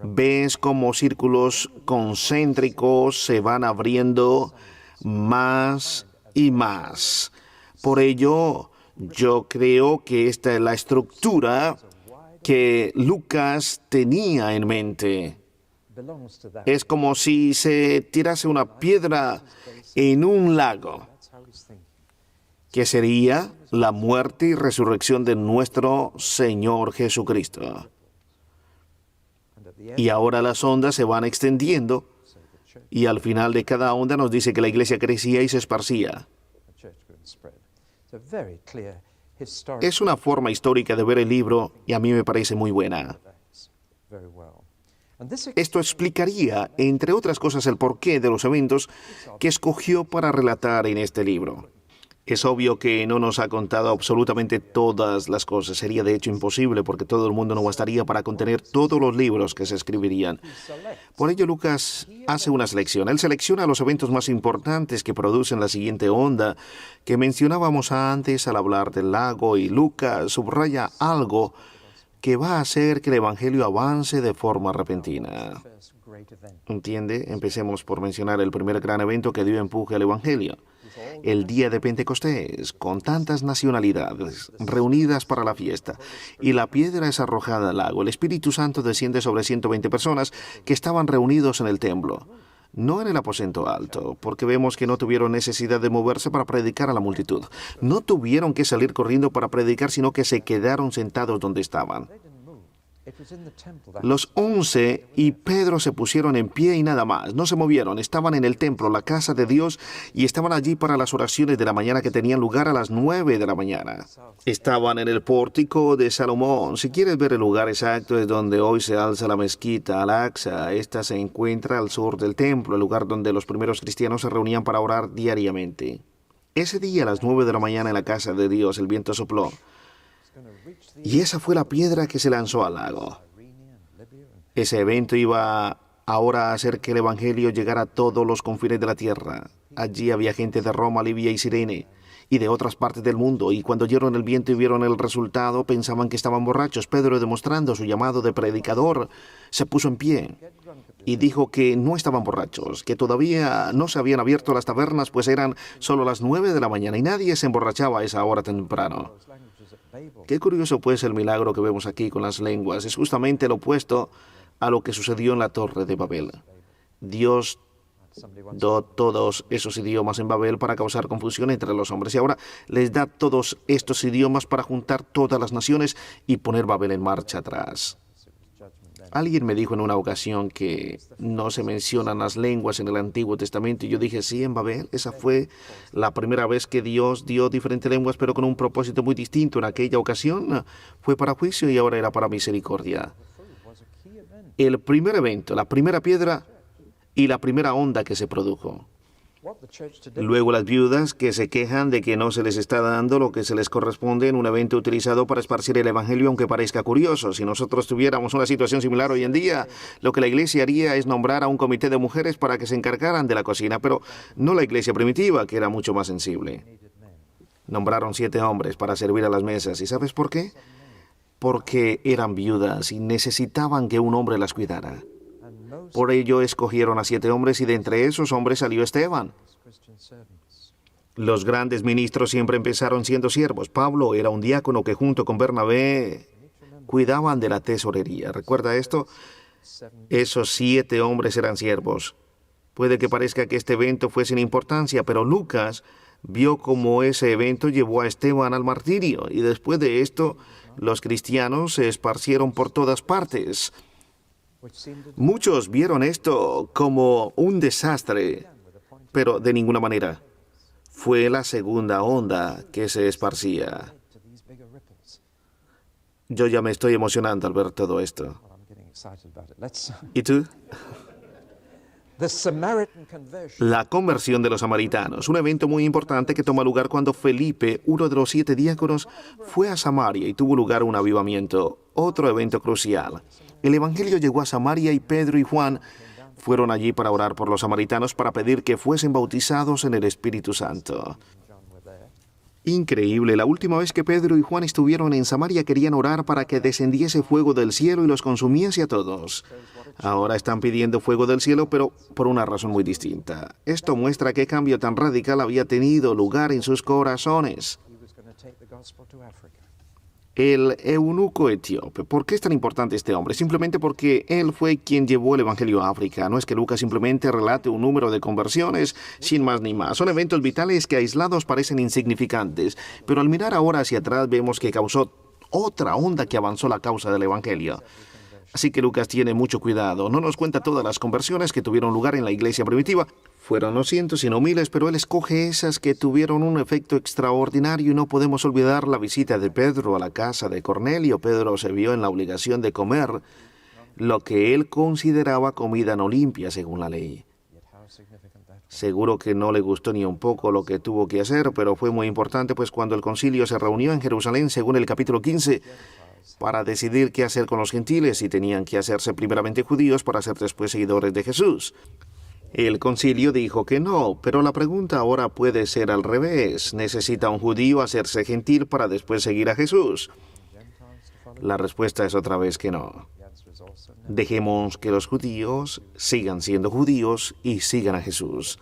ves como círculos concéntricos se van abriendo más y más. Por ello, yo creo que esta es la estructura que Lucas tenía en mente. Es como si se tirase una piedra en un lago, que sería la muerte y resurrección de nuestro Señor Jesucristo. Y ahora las ondas se van extendiendo y al final de cada onda nos dice que la iglesia crecía y se esparcía. Es una forma histórica de ver el libro y a mí me parece muy buena. Esto explicaría, entre otras cosas, el porqué de los eventos que escogió para relatar en este libro. Es obvio que no nos ha contado absolutamente todas las cosas. Sería de hecho imposible porque todo el mundo no bastaría para contener todos los libros que se escribirían. Por ello Lucas hace una selección. Él selecciona los eventos más importantes que producen la siguiente onda que mencionábamos antes al hablar del lago, y Lucas subraya algo que va a hacer que el Evangelio avance de forma repentina. ¿Entiende? Empecemos por mencionar el primer gran evento que dio empuje al Evangelio. El día de Pentecostés, con tantas nacionalidades reunidas para la fiesta, y la piedra es arrojada al lago. El Espíritu Santo desciende sobre 120 personas que estaban reunidos en el templo, no en el aposento alto, porque vemos que no tuvieron necesidad de moverse para predicar a la multitud. No tuvieron que salir corriendo para predicar, sino que se quedaron sentados donde estaban. Los 11 y Pedro se pusieron en pie y nada más. No se movieron. Estaban en el templo, la casa de Dios, y estaban allí para las oraciones de la mañana que tenían lugar a las 9 de la mañana. Estaban en el pórtico de Salomón. Si quieres ver el lugar exacto, es donde hoy se alza la mezquita Al-Aqsa. Esta se encuentra al sur del templo, el lugar donde los primeros cristianos se reunían para orar diariamente. Ese día, a las 9 de la mañana, en la casa de Dios, el viento sopló. Y esa fue la piedra que se lanzó al lago. Ese evento iba ahora a hacer que el Evangelio llegara a todos los confines de la tierra. Allí había gente de Roma, Libia y Cirene, y de otras partes del mundo, y cuando oyeron el viento y vieron el resultado, pensaban que estaban borrachos. Pedro, demostrando su llamado de predicador, se puso en pie y dijo que no estaban borrachos, que todavía no se habían abierto las tabernas, pues eran solo las 9 de la mañana y nadie se emborrachaba a esa hora temprano. Qué curioso pues el milagro que vemos aquí con las lenguas. Es justamente lo opuesto a lo que sucedió en la Torre de Babel. Dios dio todos esos idiomas en Babel para causar confusión entre los hombres, y ahora les da todos estos idiomas para juntar todas las naciones y poner Babel en marcha atrás. Alguien me dijo en una ocasión que no se mencionan las lenguas en el Antiguo Testamento, y yo dije, sí, en Babel. Esa fue la primera vez que Dios dio diferentes lenguas, pero con un propósito muy distinto. En aquella ocasión fue para juicio y ahora era para misericordia. El primer evento, la primera piedra y la primera onda que se produjo. Luego las viudas que se quejan de que no se les está dando lo que se les corresponde en un evento utilizado para esparcir el Evangelio, aunque parezca curioso. Si nosotros tuviéramos una situación similar hoy en día, lo que la iglesia haría es nombrar a un comité de mujeres para que se encargaran de la cocina, pero no la iglesia primitiva, que era mucho más sensible. Nombraron 7 hombres para servir a las mesas. ¿Y sabes por qué? Porque eran viudas y necesitaban que un hombre las cuidara. Por ello escogieron a 7 hombres y de entre esos hombres salió Esteban. Los grandes ministros siempre empezaron siendo siervos. Pablo era un diácono que junto con Bernabé cuidaban de la tesorería. ¿Recuerda esto? Esos 7 hombres eran siervos. Puede que parezca que este evento fue sin importancia, pero Lucas vio cómo ese evento llevó a Esteban al martirio, y después de esto, los cristianos se esparcieron por todas partes. Muchos vieron esto como un desastre, pero de ninguna manera. Fue la segunda onda que se esparcía. Yo ya me estoy emocionando al ver todo esto. ¿Y tú? La conversión de los samaritanos, un evento muy importante que toma lugar cuando Felipe, uno de los 7 diáconos, fue a Samaria y tuvo lugar un avivamiento, otro evento crucial. El Evangelio llegó a Samaria y Pedro y Juan fueron allí para orar por los samaritanos para pedir que fuesen bautizados en el Espíritu Santo. Increíble, la última vez que Pedro y Juan estuvieron en Samaria querían orar para que descendiese fuego del cielo y los consumiese a todos. Ahora están pidiendo fuego del cielo, pero por una razón muy distinta. Esto muestra qué cambio tan radical había tenido lugar en sus corazones. El eunuco etíope. ¿Por qué es tan importante este hombre? Simplemente porque él fue quien llevó el Evangelio a África. No es que Lucas simplemente relate un número de conversiones, sin más ni más. Son eventos vitales que aislados parecen insignificantes, pero al mirar ahora hacia atrás vemos que causó otra onda que avanzó la causa del Evangelio. Así que Lucas tiene mucho cuidado. No nos cuenta todas las conversiones que tuvieron lugar en la iglesia primitiva. Fueron no cientos, sino miles, pero él escoge esas que tuvieron un efecto extraordinario, y no podemos olvidar la visita de Pedro a la casa de Cornelio. Pedro se vio en la obligación de comer lo que él consideraba comida no limpia según la ley. Seguro que no le gustó ni un poco lo que tuvo que hacer, pero fue muy importante, pues cuando el concilio se reunió en Jerusalén, según el capítulo 15, para decidir qué hacer con los gentiles, y tenían que hacerse primeramente judíos para ser después seguidores de Jesús. El concilio dijo que no, pero la pregunta ahora puede ser al revés. ¿Necesita un judío hacerse gentil para después seguir a Jesús? La respuesta es otra vez que no. Dejemos que los judíos sigan siendo judíos y sigan a Jesús,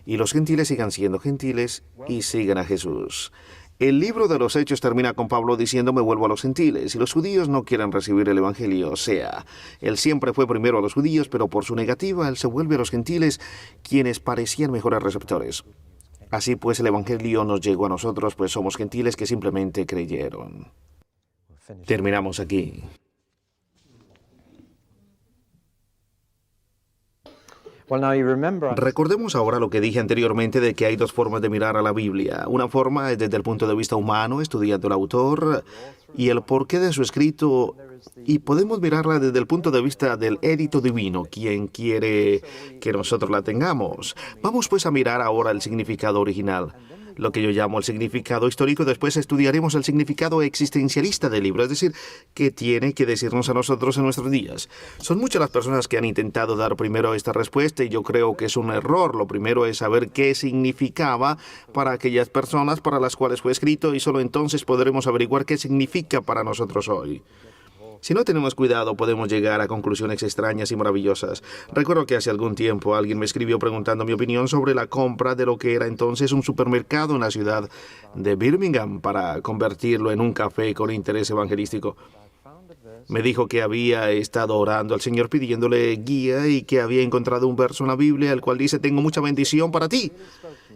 y los gentiles sigan siendo gentiles y sigan a Jesús. El libro de los Hechos termina con Pablo diciendo: me vuelvo a los gentiles, y los judíos no quieren recibir el Evangelio. O sea, él siempre fue primero a los judíos, pero por su negativa, él se vuelve a los gentiles, quienes parecían mejores receptores. Así pues, el Evangelio nos llegó a nosotros, pues somos gentiles que simplemente creyeron. Terminamos aquí. Recordemos ahora lo que dije anteriormente de que hay dos formas de mirar a la Biblia. Una forma es desde el punto de vista humano, estudiando el autor y el porqué de su escrito, y podemos mirarla desde el punto de vista del édito divino, quien quiere que nosotros la tengamos. Vamos pues a mirar ahora el significado original, lo que yo llamo el significado histórico. Después estudiaremos el significado existencialista del libro, es decir, qué tiene que decirnos a nosotros en nuestros días. Son muchas las personas que han intentado dar primero esta respuesta y yo creo que es un error. Lo primero es saber qué significaba para aquellas personas para las cuales fue escrito y solo entonces podremos averiguar qué significa para nosotros hoy. Si no tenemos cuidado, podemos llegar a conclusiones extrañas y maravillosas. Recuerdo que hace algún tiempo alguien me escribió preguntando mi opinión sobre la compra de lo que era entonces un supermercado en la ciudad de Birmingham para convertirlo en un café con interés evangelístico. Me dijo que había estado orando al Señor pidiéndole guía y que había encontrado un verso en la Biblia el cual dice: tengo mucha bendición para ti.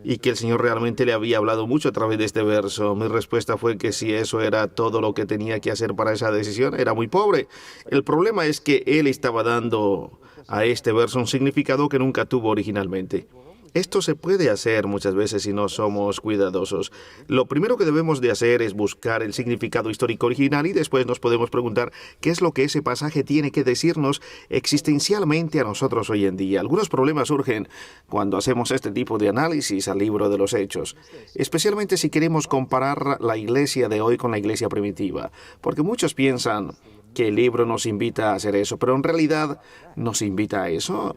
Y que el Señor realmente le había hablado mucho a través de este verso. Mi respuesta fue que si eso era todo lo que tenía que hacer para esa decisión, era muy pobre. El problema es que él estaba dando a este verso un significado que nunca tuvo originalmente. Esto se puede hacer muchas veces si no somos cuidadosos. Lo primero que debemos de hacer es buscar el significado histórico original y después nos podemos preguntar qué es lo que ese pasaje tiene que decirnos existencialmente a nosotros hoy en día. Algunos problemas surgen cuando hacemos este tipo de análisis al libro de los Hechos, especialmente si queremos comparar la iglesia de hoy con la iglesia primitiva, porque muchos piensan que el libro nos invita a hacer eso, pero en realidad nos invita a eso.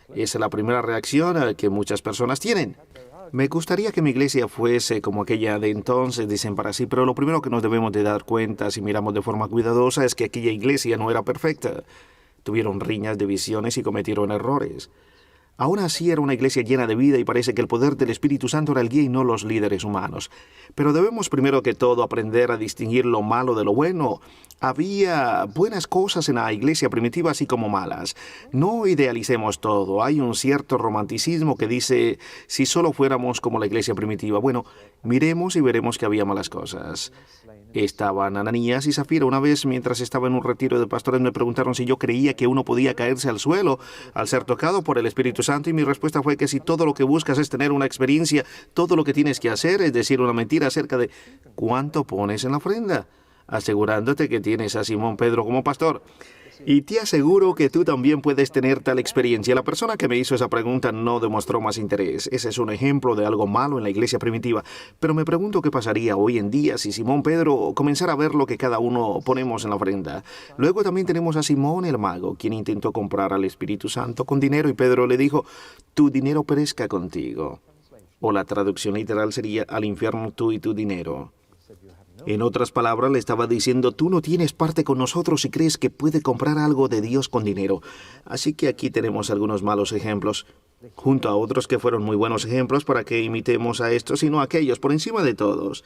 Esa es la primera reacción que muchas personas tienen. Me gustaría que mi iglesia fuese como aquella de entonces, dicen para sí, pero lo primero que nos debemos de dar cuenta, si miramos de forma cuidadosa, es que aquella iglesia no era perfecta. Tuvieron riñas, divisiones y cometieron errores. Aún así era una iglesia llena de vida y parece que el poder del Espíritu Santo era el guía y no los líderes humanos. Pero debemos primero que todo aprender a distinguir lo malo de lo bueno. Había buenas cosas en la iglesia primitiva así como malas. No idealicemos todo. Hay un cierto romanticismo que dice, si solo fuéramos como la iglesia primitiva. Bueno, miremos y veremos que había malas cosas. Estaban Ananías y Zafira. Una vez, mientras estaba en un retiro de pastores, me preguntaron si yo creía que uno podía caerse al suelo al ser tocado por el Espíritu Santo, y mi respuesta fue que si todo lo que buscas es tener una experiencia, todo lo que tienes que hacer es decir una mentira acerca de cuánto pones en la ofrenda, asegurándote que tienes a Simón Pedro como pastor. Y te aseguro que tú también puedes tener tal experiencia. La persona que me hizo esa pregunta no demostró más interés. Ese es un ejemplo de algo malo en la iglesia primitiva. Pero me pregunto qué pasaría hoy en día si Simón Pedro comenzara a ver lo que cada uno ponemos en la ofrenda. Luego también tenemos a Simón el mago, quien intentó comprar al Espíritu Santo con dinero y Pedro le dijo, tu dinero perezca contigo. O la traducción literal sería, al infierno tú y tu dinero. En otras palabras, le estaba diciendo, tú no tienes parte con nosotros si crees que puede comprar algo de Dios con dinero. Así que aquí tenemos algunos malos ejemplos, junto a otros que fueron muy buenos ejemplos para que imitemos a estos y no a aquellos, por encima de todos.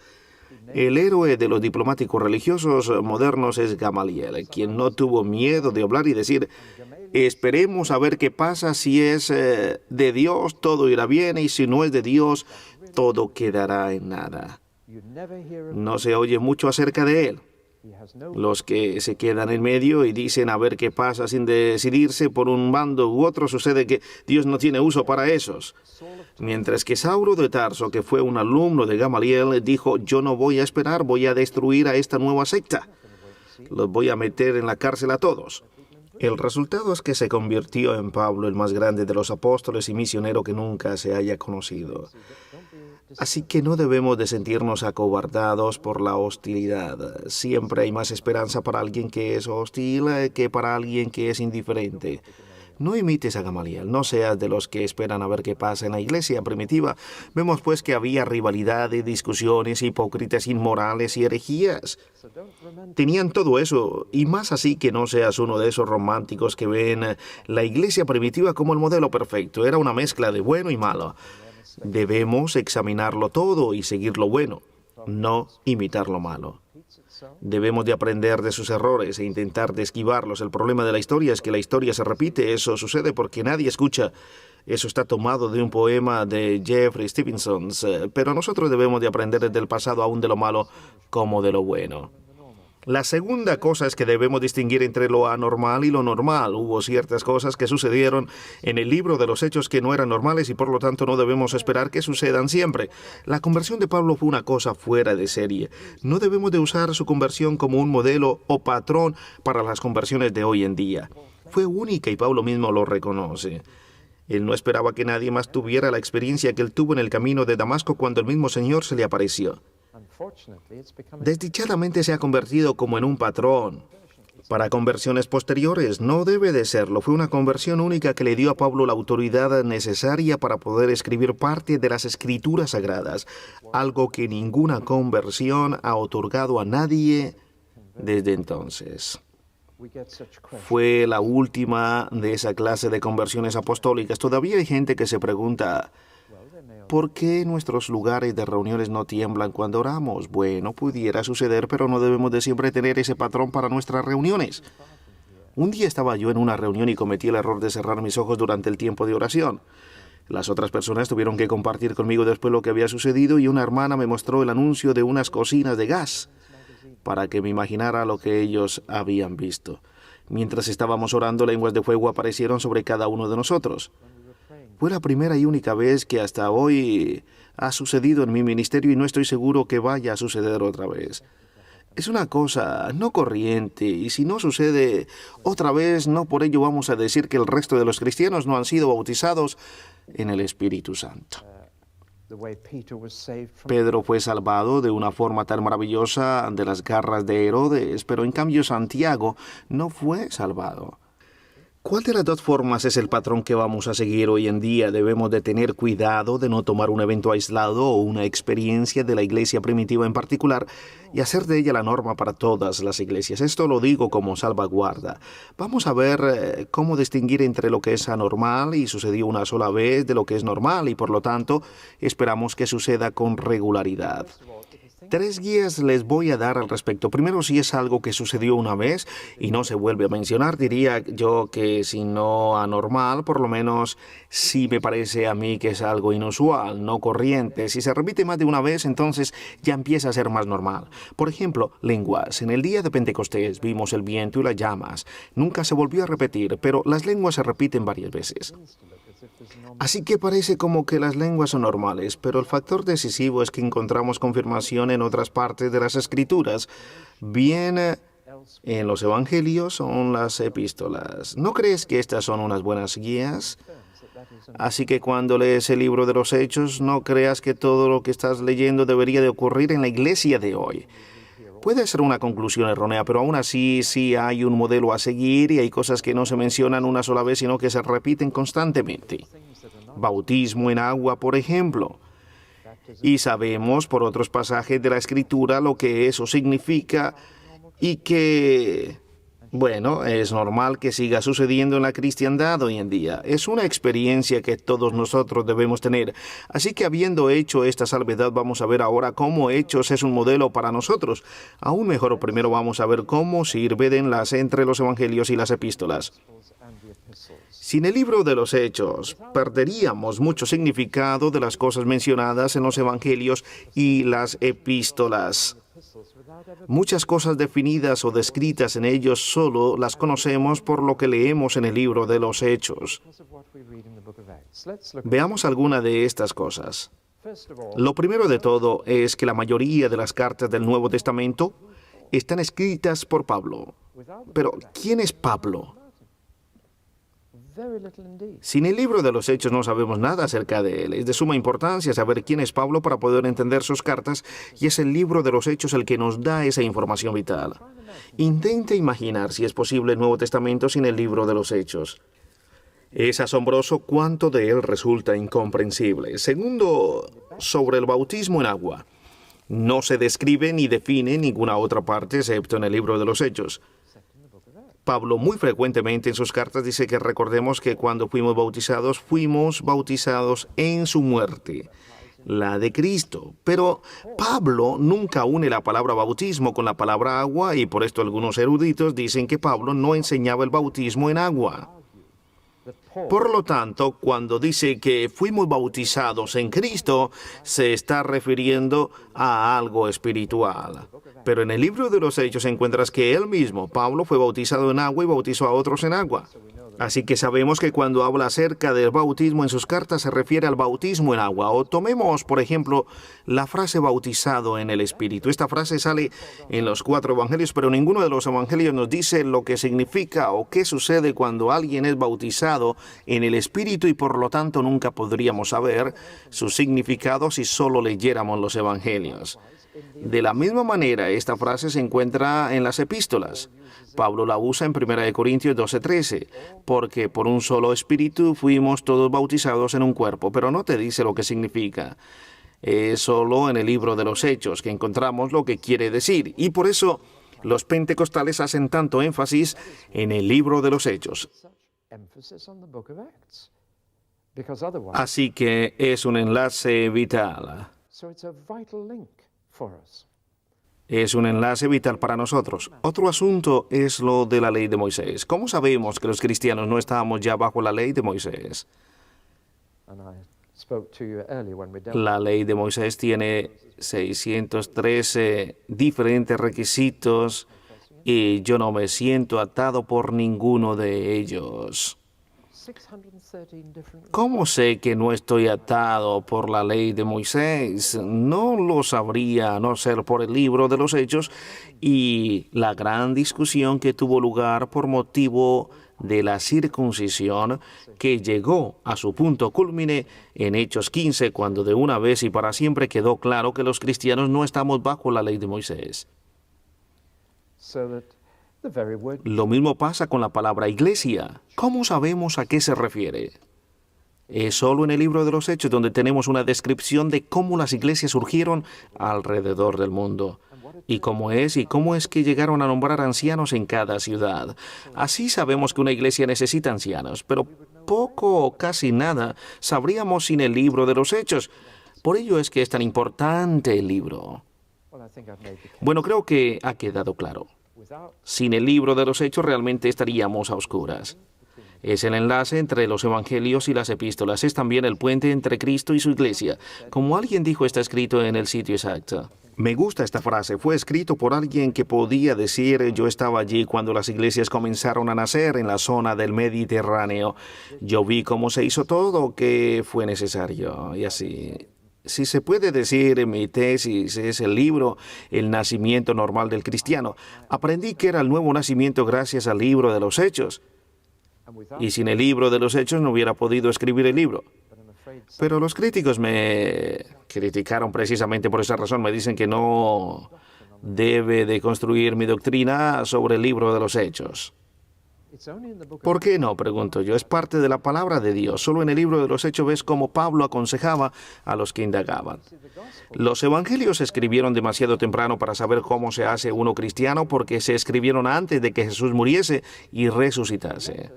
El héroe de los diplomáticos religiosos modernos es Gamaliel, quien no tuvo miedo de hablar y decir, esperemos a ver qué pasa, si es de Dios, todo irá bien, y si no es de Dios, todo quedará en nada. No se oye mucho acerca de él. Los que se quedan en medio y dicen a ver qué pasa sin decidirse por un bando u otro, sucede que Dios no tiene uso para esos. Mientras que Saulo de Tarso, que fue un alumno de Gamaliel, dijo, yo no voy a esperar, voy a destruir a esta nueva secta. Los voy a meter en la cárcel a todos. El resultado es que se convirtió en Pablo el más grande de los apóstoles y misionero que nunca se haya conocido. Así que no debemos de sentirnos acobardados por la hostilidad. Siempre hay más esperanza para alguien que es hostil que para alguien que es indiferente. No imites a Gamaliel, no seas de los que esperan a ver qué pasa en la iglesia primitiva. Vemos pues que había rivalidades, discusiones, hipócritas, inmorales y herejías. Tenían todo eso, y más así que no seas uno de esos románticos que ven la iglesia primitiva como el modelo perfecto. Era una mezcla de bueno y malo. Debemos examinarlo todo y seguir lo bueno, no imitar lo malo. Debemos de aprender de sus errores e intentar de esquivarlos. El problema de la historia es que la historia se repite. Eso sucede porque nadie escucha. Eso está tomado de un poema de Jeffrey Stevenson. Pero nosotros debemos de aprender desde el pasado aún de lo malo como de lo bueno. La segunda cosa es que debemos distinguir entre lo anormal y lo normal. Hubo ciertas cosas que sucedieron en el libro de los Hechos que no eran normales y por lo tanto no debemos esperar que sucedan siempre. La conversión de Pablo fue una cosa fuera de serie. No debemos de usar su conversión como un modelo o patrón para las conversiones de hoy en día. Fue única y Pablo mismo lo reconoce. Él no esperaba que nadie más tuviera la experiencia que él tuvo en el camino de Damasco cuando el mismo Señor se le apareció. Desdichadamente se ha convertido como en un patrón. Para conversiones posteriores no debe de serlo. Fue una conversión única que le dio a Pablo la autoridad necesaria para poder escribir parte de las Escrituras Sagradas, algo que ninguna conversión ha otorgado a nadie desde entonces. Fue la última de esa clase de conversiones apostólicas. Todavía hay gente que se pregunta, ¿por qué nuestros lugares de reuniones no tiemblan cuando oramos? Bueno, pudiera suceder, pero no debemos de siempre tener ese patrón para nuestras reuniones. Un día estaba yo en una reunión y cometí el error de cerrar mis ojos durante el tiempo de oración. Las otras personas tuvieron que compartir conmigo después lo que había sucedido y una hermana me mostró el anuncio de unas cocinas de gas para que me imaginara lo que ellos habían visto. Mientras estábamos orando, lenguas de fuego aparecieron sobre cada uno de nosotros. Fue la primera y única vez que hasta hoy ha sucedido en mi ministerio y no estoy seguro que vaya a suceder otra vez. Es una cosa no corriente y si no sucede otra vez, no por ello vamos a decir que el resto de los cristianos no han sido bautizados en el Espíritu Santo. Pedro fue salvado de una forma tan maravillosa de las garras de Herodes, pero en cambio Santiago no fue salvado. ¿Cuál de las dos formas es el patrón que vamos a seguir hoy en día? Debemos de tener cuidado de no tomar un evento aislado o una experiencia de la iglesia primitiva en particular y hacer de ella la norma para todas las iglesias. Esto lo digo como salvaguarda. Vamos a ver cómo distinguir entre lo que es anormal y sucedió una sola vez de lo que es normal y por lo tanto esperamos que suceda con regularidad. 3 guías les voy a dar al respecto. Primero, si es algo que sucedió una vez y no se vuelve a mencionar, diría yo que si no anormal, por lo menos sí me parece a mí que es algo inusual, no corriente. Si se repite más de una vez, entonces ya empieza a ser más normal. Por ejemplo, lenguas. En el día de Pentecostés vimos el viento y las llamas. Nunca se volvió a repetir, pero las lenguas se repiten varias veces. Así que parece como que las lenguas son normales, pero el factor decisivo es que encontramos confirmación en otras partes de las Escrituras. Bien, en los Evangelios o en las epístolas. ¿No crees que estas son unas buenas guías? Así que cuando lees el libro de los Hechos, no creas que todo lo que estás leyendo debería de ocurrir en la iglesia de hoy. Puede ser una conclusión errónea, pero aún así sí hay un modelo a seguir y hay cosas que no se mencionan una sola vez, sino que se repiten constantemente. Bautismo en agua, por ejemplo. Y sabemos por otros pasajes de la Escritura lo que eso significa y que, bueno, es normal que siga sucediendo en la cristiandad hoy en día. Es una experiencia que todos nosotros debemos tener. Así que habiendo hecho esta salvedad, vamos a ver ahora cómo Hechos es un modelo para nosotros. Aún mejor, primero vamos a ver cómo sirve de enlace entre los Evangelios y las epístolas. Sin el libro de los Hechos, perderíamos mucho significado de las cosas mencionadas en los Evangelios y las epístolas. Muchas cosas definidas o descritas en ellos solo las conocemos por lo que leemos en el libro de los Hechos. Veamos alguna de estas cosas. Lo primero de todo es que la mayoría de las cartas del Nuevo Testamento están escritas por Pablo. Pero, ¿quién es Pablo? Sin el libro de los Hechos no sabemos nada acerca de él. Es de suma importancia saber quién es Pablo para poder entender sus cartas, y es el libro de los Hechos el que nos da esa información vital. Intente imaginar si es posible el Nuevo Testamento sin el libro de los Hechos. Es asombroso cuánto de él resulta incomprensible. Segundo, sobre el bautismo en agua. No se describe ni define en ninguna otra parte excepto en el libro de los Hechos. Pablo muy frecuentemente en sus cartas dice que recordemos que cuando fuimos bautizados en su muerte, la de Cristo. Pero Pablo nunca une la palabra bautismo con la palabra agua y por esto algunos eruditos dicen que Pablo no enseñaba el bautismo en agua. Por lo tanto, cuando dice que fuimos bautizados en Cristo, se está refiriendo a algo espiritual. Pero en el libro de los Hechos encuentras que él mismo, Pablo, fue bautizado en agua y bautizó a otros en agua. Así que sabemos que cuando habla acerca del bautismo en sus cartas se refiere al bautismo en agua. O tomemos, por ejemplo, la frase bautizado en el Espíritu. Esta frase sale en los 4 evangelios, pero ninguno de los evangelios nos dice lo que significa o qué sucede cuando alguien es bautizado en el Espíritu y por lo tanto nunca podríamos saber su significado si solo leyéramos los evangelios. De la misma manera, esta frase se encuentra en las epístolas. Pablo la usa en 1 Corintios 12:13, porque por un solo espíritu fuimos todos bautizados en un cuerpo, pero no te dice lo que significa. Es solo en el libro de los Hechos que encontramos lo que quiere decir, y por eso los pentecostales hacen tanto énfasis en el libro de los Hechos. Así que es un enlace vital. Es un enlace vital para nosotros. Otro asunto es lo de la ley de Moisés. ¿Cómo sabemos que los cristianos no estábamos ya bajo la ley de Moisés? La ley de Moisés tiene 613 diferentes requisitos y yo no me siento atado por ninguno de ellos. ¿Cómo sé que no estoy atado por la ley de Moisés? No lo sabría a no ser por el libro de los Hechos y la gran discusión que tuvo lugar por motivo de la circuncisión que llegó a su punto cúlmine en Hechos 15, cuando de una vez y para siempre quedó claro que los cristianos no estamos bajo la ley de Moisés. Lo mismo pasa con la palabra iglesia. ¿Cómo sabemos a qué se refiere? Es solo en el libro de los Hechos donde tenemos una descripción de cómo las iglesias surgieron alrededor del mundo. Y cómo es que llegaron a nombrar ancianos en cada ciudad. Así sabemos que una iglesia necesita ancianos, pero poco o casi nada sabríamos sin el libro de los Hechos. Por ello es que es tan importante el libro. Bueno, creo que ha quedado claro. Sin el libro de los Hechos realmente estaríamos a oscuras. Es el enlace entre los evangelios y las epístolas. Es también el puente entre Cristo y su iglesia. Como alguien dijo, está escrito en el sitio exacto. Me gusta esta frase. Fue escrito por alguien que podía decir, yo estaba allí cuando las iglesias comenzaron a nacer en la zona del Mediterráneo. Yo vi cómo se hizo todo que fue necesario. Y así. Si se puede decir, mi tesis es el libro El nacimiento normal del cristiano. Aprendí que era el nuevo nacimiento gracias al libro de los Hechos. Y sin el libro de los Hechos no hubiera podido escribir el libro. Pero los críticos me criticaron precisamente por esa razón. Me dicen que no debe de construir mi doctrina sobre el libro de los Hechos. ¿Por qué no? Pregunto yo. Es parte de la palabra de Dios. Solo en el libro de los Hechos ves cómo Pablo aconsejaba a los que indagaban. Los evangelios se escribieron demasiado temprano para saber cómo se hace uno cristiano porque se escribieron antes de que Jesús muriese y resucitase.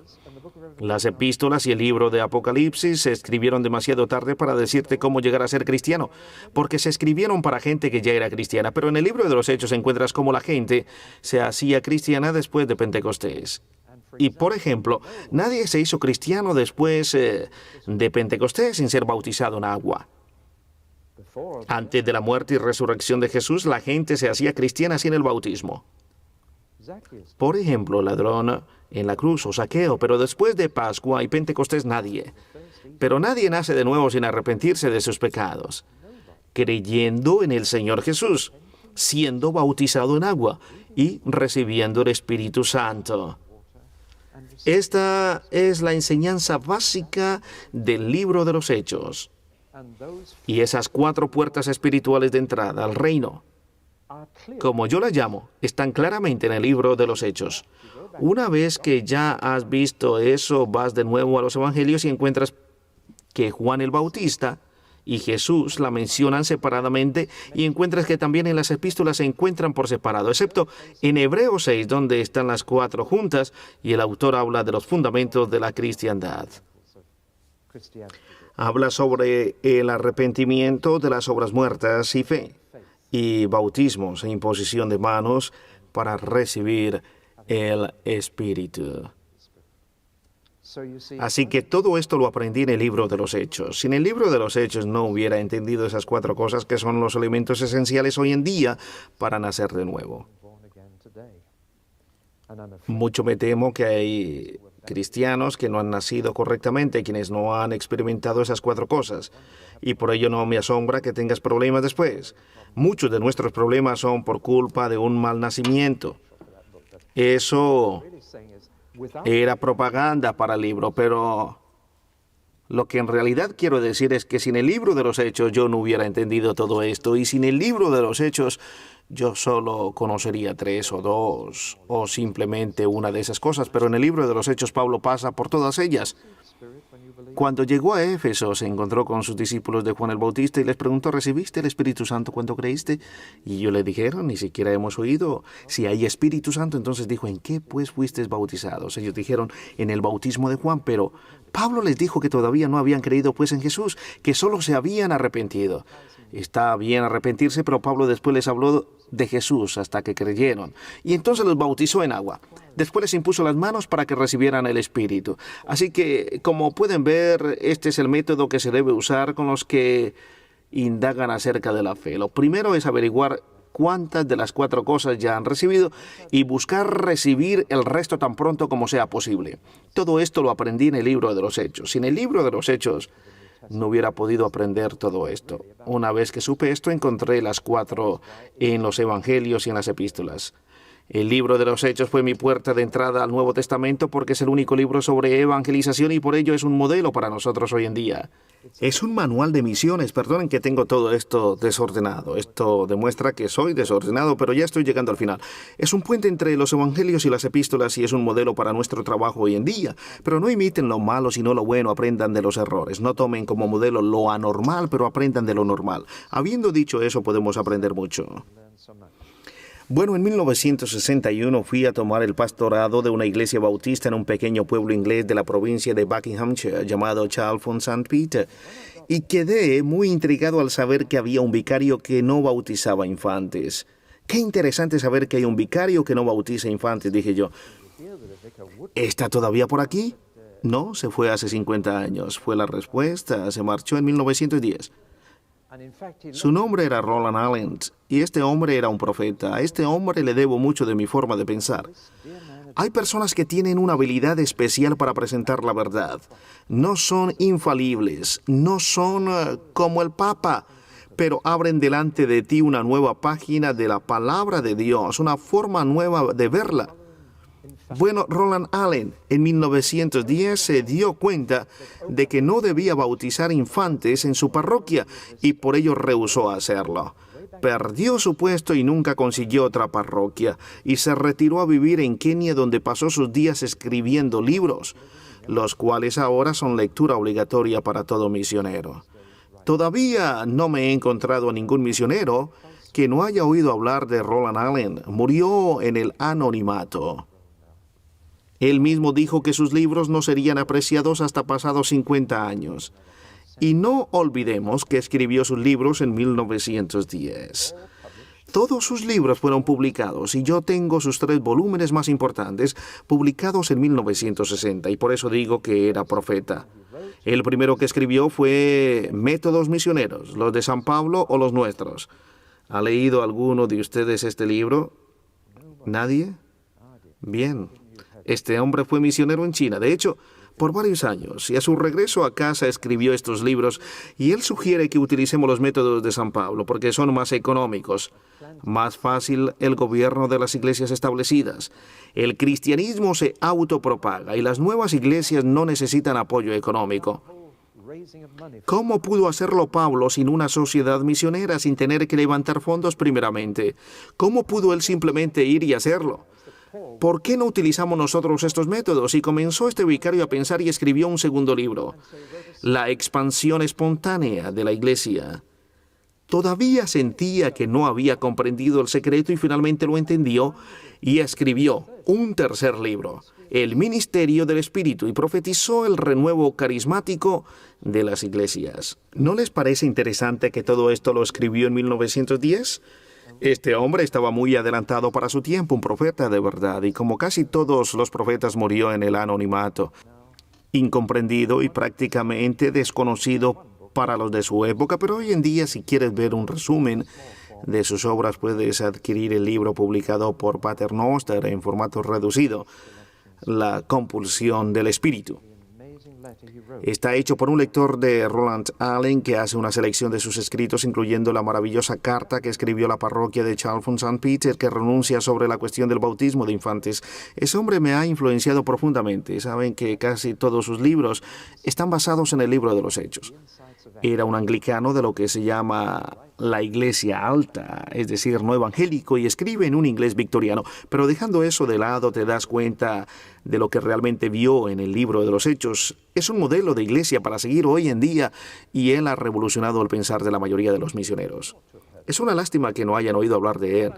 Las epístolas y el libro de Apocalipsis se escribieron demasiado tarde para decirte cómo llegar a ser cristiano, porque se escribieron para gente que ya era cristiana. Pero en el libro de los Hechos encuentras cómo la gente se hacía cristiana después de Pentecostés. Y, por ejemplo, nadie se hizo cristiano después de Pentecostés sin ser bautizado en agua. Antes de la muerte y resurrección de Jesús, la gente se hacía cristiana sin el bautismo. Por ejemplo, el ladrón en la cruz o Zaqueo, pero después de Pascua y Pentecostés nadie. Pero nadie nace de nuevo sin arrepentirse de sus pecados, creyendo en el Señor Jesús, siendo bautizado en agua y recibiendo el Espíritu Santo. Esta es la enseñanza básica del libro de los Hechos. Y esas 4 puertas espirituales de entrada al reino, como yo las llamo, están claramente en el libro de los Hechos. Una vez que ya has visto eso, vas de nuevo a los evangelios y encuentras que Juan el Bautista y Jesús la mencionan separadamente y encuentras que también en las epístolas se encuentran por separado, excepto en Hebreos 6, donde están las 4 juntas y el autor habla de los fundamentos de la cristiandad. Habla sobre el arrepentimiento de las obras muertas y fe, y bautismos e imposición de manos para recibir el Espíritu. Así que todo esto lo aprendí en el libro de los Hechos. Sin el libro de los Hechos no hubiera entendido esas 4 cosas que son los elementos esenciales hoy en día para nacer de nuevo. Mucho me temo que hay cristianos que no han nacido correctamente, quienes no han experimentado esas 4 cosas. Y por ello no me asombra que tengas problemas después. Muchos de nuestros problemas son por culpa de un mal nacimiento. Eso era propaganda para el libro, pero lo que en realidad quiero decir es que sin el libro de los Hechos yo no hubiera entendido todo esto, y sin el libro de los Hechos yo solo conocería 3 o 2 o simplemente una de esas cosas, pero en el libro de los Hechos Pablo pasa por todas ellas. Cuando llegó a Éfeso se encontró con sus discípulos de Juan el Bautista y les preguntó: ¿recibiste el Espíritu Santo cuando creíste? Y ellos le dijeron: ni siquiera hemos oído si hay Espíritu Santo. Entonces dijo: ¿en qué pues fuisteis bautizados? Ellos dijeron: en el bautismo de Juan. Pero Pablo les dijo que todavía no habían creído pues en Jesús, que solo se habían arrepentido. Está bien arrepentirse, pero Pablo después les habló de Jesús hasta que creyeron. Y entonces los bautizó en agua. Después les impuso las manos para que recibieran el Espíritu. Así que, como pueden ver, este es el método que se debe usar con los que indagan acerca de la fe. Lo primero es averiguar cuántas de las 4 cosas ya han recibido y buscar recibir el resto tan pronto como sea posible. Todo esto lo aprendí en el libro de los Hechos. Sin el libro de los Hechos no hubiera podido aprender todo esto. Una vez que supe esto, encontré las 4 en los Evangelios y en las Epístolas. El libro de los Hechos fue mi puerta de entrada al Nuevo Testamento porque es el único libro sobre evangelización y por ello es un modelo para nosotros hoy en día. Es un manual de misiones. Perdonen que tengo todo esto desordenado. Esto demuestra que soy desordenado, pero ya estoy llegando al final. Es un puente entre los Evangelios y las Epístolas y es un modelo para nuestro trabajo hoy en día. Pero no imiten lo malo, sino lo bueno. Aprendan de los errores. No tomen como modelo lo anormal, pero aprendan de lo normal. Habiendo dicho eso, podemos aprender mucho. Bueno, en 1961 fui a tomar el pastorado de una iglesia bautista en un pequeño pueblo inglés de la provincia de Buckinghamshire llamado Chalfont-St. Peter, y quedé muy intrigado al saber que había un vicario que no bautizaba infantes. Qué interesante saber que hay un vicario que no bautiza infantes, dije yo. ¿Está todavía por aquí? No, se fue hace 50 años. Fue la respuesta. Se marchó en 1910. Su nombre era Roland Allen, y este hombre era un profeta. A este hombre le debo mucho de mi forma de pensar. Hay personas que tienen una habilidad especial para presentar la verdad. No son infalibles, no son como el Papa, pero abren delante de ti una nueva página de la palabra de Dios, una forma nueva de verla. Bueno, Roland Allen en 1910 se dio cuenta de que no debía bautizar infantes en su parroquia y por ello rehusó hacerlo. Perdió su puesto y nunca consiguió otra parroquia y se retiró a vivir en Kenia, donde pasó sus días escribiendo libros, los cuales ahora son lectura obligatoria para todo misionero. Todavía no me he encontrado a ningún misionero que no haya oído hablar de Roland Allen. Murió en el anonimato. Él mismo dijo que sus libros no serían apreciados hasta pasados 50 años. Y no olvidemos que escribió sus libros en 1910. Todos sus libros fueron publicados y yo tengo sus 3 volúmenes más importantes publicados en 1960 y por eso digo que era profeta. El primero que escribió fue Métodos Misioneros, los de San Pablo o los nuestros. ¿Ha leído alguno de ustedes este libro? ¿Nadie? Bien. Este hombre fue misionero en China, de hecho, por varios años, y a su regreso a casa escribió estos libros, y él sugiere que utilicemos los métodos de San Pablo, porque son más económicos, más fácil el gobierno de las iglesias establecidas. El cristianismo se autopropaga, y las nuevas iglesias no necesitan apoyo económico. ¿Cómo pudo hacerlo Pablo sin una sociedad misionera, sin tener que levantar fondos primeramente? ¿Cómo pudo él simplemente ir y hacerlo? ¿Por qué no utilizamos nosotros estos métodos? Y comenzó este vicario a pensar y escribió un segundo libro, La expansión espontánea de la iglesia. Todavía sentía que no había comprendido el secreto y finalmente lo entendió y escribió un tercer libro, El ministerio del Espíritu, y profetizó el renuevo carismático de las iglesias. ¿No les parece interesante que todo esto lo escribió en 1910? Este hombre estaba muy adelantado para su tiempo, un profeta de verdad, y como casi todos los profetas murió en el anonimato. incomprendido y prácticamente desconocido para los de su época, pero hoy en día, si quieres ver un resumen de sus obras, puedes adquirir el libro publicado por Pater Noster en formato reducido, La compulsión del espíritu. Está hecho por un lector de Roland Allen que hace una selección de sus escritos, incluyendo la maravillosa carta que escribió la parroquia de Chalfont-St. Peter, que renuncia sobre la cuestión del bautismo de infantes. Ese hombre me ha influenciado profundamente. Saben que casi todos sus libros están basados en el libro de los Hechos. Era un anglicano de lo que se llama la Iglesia Alta, es decir, no evangélico, y escribe en un inglés victoriano. Pero dejando eso de lado, te das cuenta de lo que realmente vio en el libro de los Hechos. Es un modelo de iglesia para seguir hoy en día, y él ha revolucionado el pensar de la mayoría de los misioneros. Es una lástima que no hayan oído hablar de él.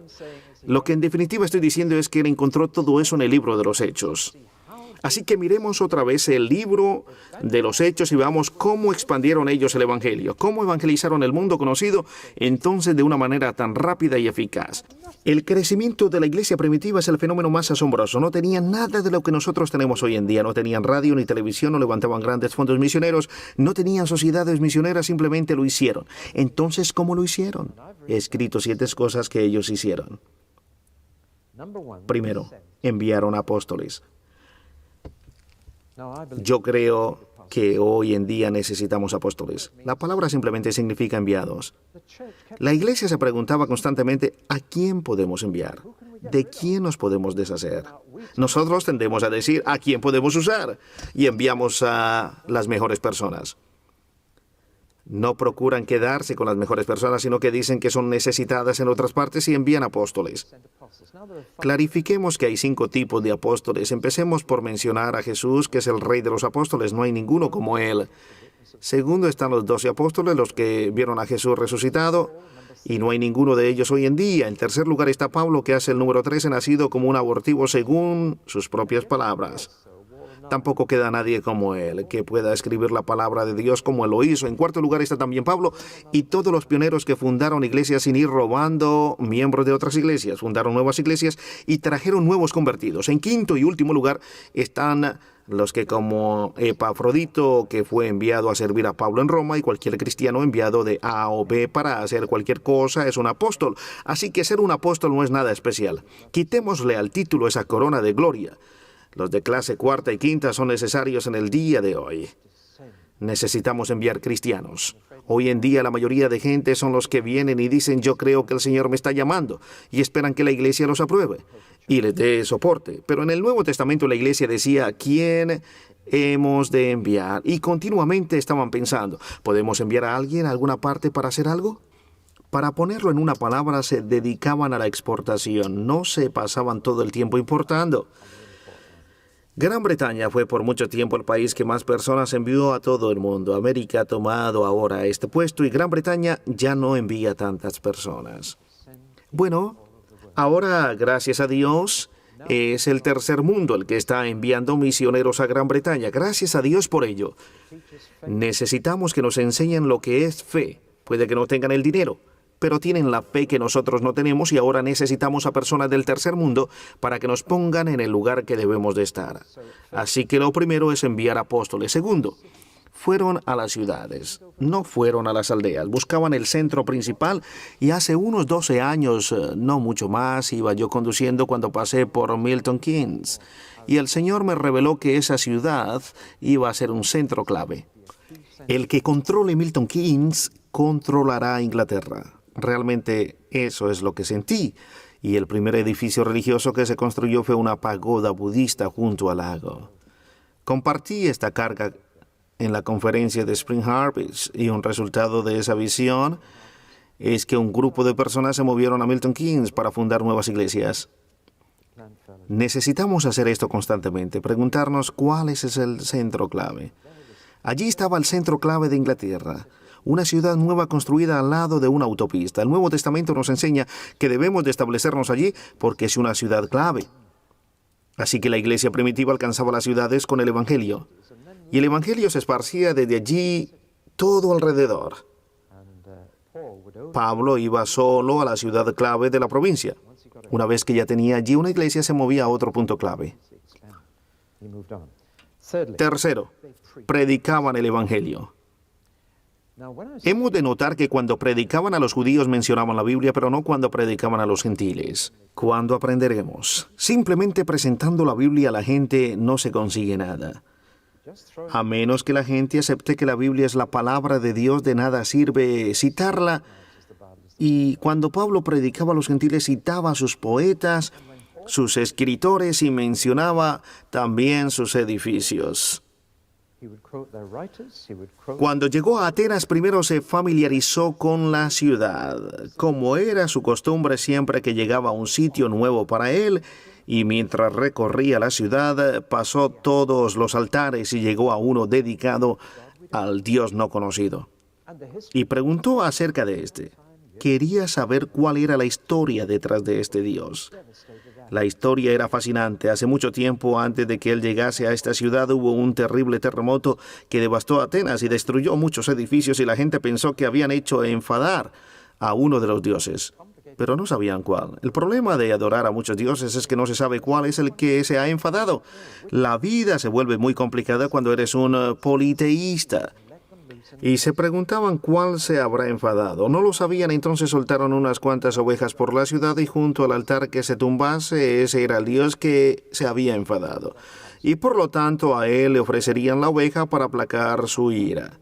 Lo que en definitiva estoy diciendo es que él encontró todo eso en el libro de los Hechos. Así que miremos otra vez el libro de los Hechos y veamos cómo expandieron ellos el Evangelio, cómo evangelizaron el mundo conocido entonces de una manera tan rápida y eficaz. El crecimiento de la iglesia primitiva es el fenómeno más asombroso. No tenían nada de lo que nosotros tenemos hoy en día. No tenían radio ni televisión, no levantaban grandes fondos misioneros, no tenían sociedades misioneras, simplemente lo hicieron. Entonces, ¿cómo lo hicieron? He escrito 7 cosas que ellos hicieron. Primero, enviaron apóstoles. Yo creo que hoy en día necesitamos apóstoles. La palabra simplemente significa enviados. La iglesia se preguntaba constantemente, ¿a quién podemos enviar? ¿De quién nos podemos deshacer? Nosotros tendemos a decir, ¿a quién podemos usar? Y enviamos a las mejores personas. No procuran quedarse con las mejores personas, sino que dicen que son necesitadas en otras partes y envían apóstoles. Clarifiquemos que hay 5 tipos de apóstoles. Empecemos por mencionar a Jesús, que es el rey de los apóstoles. No hay ninguno como él. Segundo están los 12 apóstoles, los que vieron a Jesús resucitado, y no hay ninguno de ellos hoy en día. En tercer lugar está Pablo, que hace el número 13, nacido como un abortivo según sus propias palabras. Tampoco queda nadie como él, que pueda escribir la palabra de Dios como él lo hizo. En cuarto lugar está también Pablo y todos los pioneros que fundaron iglesias sin ir robando miembros de otras iglesias. Fundaron nuevas iglesias y trajeron nuevos convertidos. En quinto y último lugar están los que, como Epafrodito, que fue enviado a servir a Pablo en Roma, y cualquier cristiano enviado de A o B para hacer cualquier cosa es un apóstol. Así que ser un apóstol no es nada especial. Quitémosle al título esa corona de gloria. Los de clase cuarta y quinta son necesarios en el día de hoy. Necesitamos enviar cristianos. Hoy en día la mayoría de gente son los que vienen y dicen, yo creo que el Señor me está llamando, y esperan que la iglesia los apruebe y les dé soporte. Pero en el Nuevo Testamento la iglesia decía, ¿quién hemos de enviar? Y continuamente estaban pensando, ¿podemos enviar a alguien a alguna parte para hacer algo? Para ponerlo en una palabra, se dedicaban a la exportación, no se pasaban todo el tiempo importando. Gran Bretaña fue por mucho tiempo el país que más personas envió a todo el mundo. América ha tomado ahora este puesto y Gran Bretaña ya no envía tantas personas. Bueno, ahora, gracias a Dios, es el tercer mundo el que está enviando misioneros a Gran Bretaña. Gracias a Dios por ello. Necesitamos que nos enseñen lo que es fe. Puede que no tengan el dinero, pero tienen la fe que nosotros no tenemos y ahora necesitamos a personas del tercer mundo para que nos pongan en el lugar que debemos de estar. Así que lo primero es enviar apóstoles. Segundo, fueron a las ciudades, no fueron a las aldeas. Buscaban el centro principal y hace unos 12 años, no mucho más, iba yo conduciendo cuando pasé por Milton Keynes y el Señor me reveló que esa ciudad iba a ser un centro clave. El que controle Milton Keynes controlará Inglaterra. Realmente eso es lo que sentí. Y el primer edificio religioso que se construyó fue una pagoda budista junto al lago. Compartí esta carga en la conferencia de Spring Harvest y un resultado de esa visión es que un grupo de personas se movieron a Milton Keynes para fundar nuevas iglesias. Necesitamos hacer esto constantemente, preguntarnos cuál es el centro clave. Allí estaba el centro clave de Inglaterra. Una ciudad nueva construida al lado de una autopista. El Nuevo Testamento nos enseña que debemos de establecernos allí porque es una ciudad clave. Así que la iglesia primitiva alcanzaba las ciudades con el Evangelio. Y el Evangelio se esparcía desde allí todo alrededor. Pablo iba solo a la ciudad clave de la provincia. Una vez que ya tenía allí una iglesia, se movía a otro punto clave. Tercero, predicaban el Evangelio. Hemos de notar que cuando predicaban a los judíos mencionaban la Biblia, pero no cuando predicaban a los gentiles. ¿Cuándo aprenderemos? Simplemente presentando la Biblia a la gente no se consigue nada. A menos que la gente acepte que la Biblia es la palabra de Dios, de nada sirve citarla. Y cuando Pablo predicaba a los gentiles, citaba a sus poetas, sus escritores y mencionaba también sus edificios. Cuando llegó a Atenas, primero se familiarizó con la ciudad, como era su costumbre siempre que llegaba a un sitio nuevo para él, y mientras recorría la ciudad, pasó todos los altares y llegó a uno dedicado al Dios no conocido. Y preguntó acerca de este. Quería saber cuál era la historia detrás de este Dios. La historia era fascinante. Hace mucho tiempo, antes de que él llegase a esta ciudad, hubo un terrible terremoto que devastó Atenas y destruyó muchos edificios, y la gente pensó que habían hecho enfadar a uno de los dioses, pero no sabían cuál. El problema de adorar a muchos dioses es que no se sabe cuál es el que se ha enfadado. La vida se vuelve muy complicada cuando eres un politeísta. Y se preguntaban cuál se habrá enfadado. No lo sabían, entonces soltaron unas cuantas ovejas por la ciudad, y junto al altar que se tumbase, ese era el Dios que se había enfadado. Y por lo tanto a él le ofrecerían la oveja para aplacar su ira.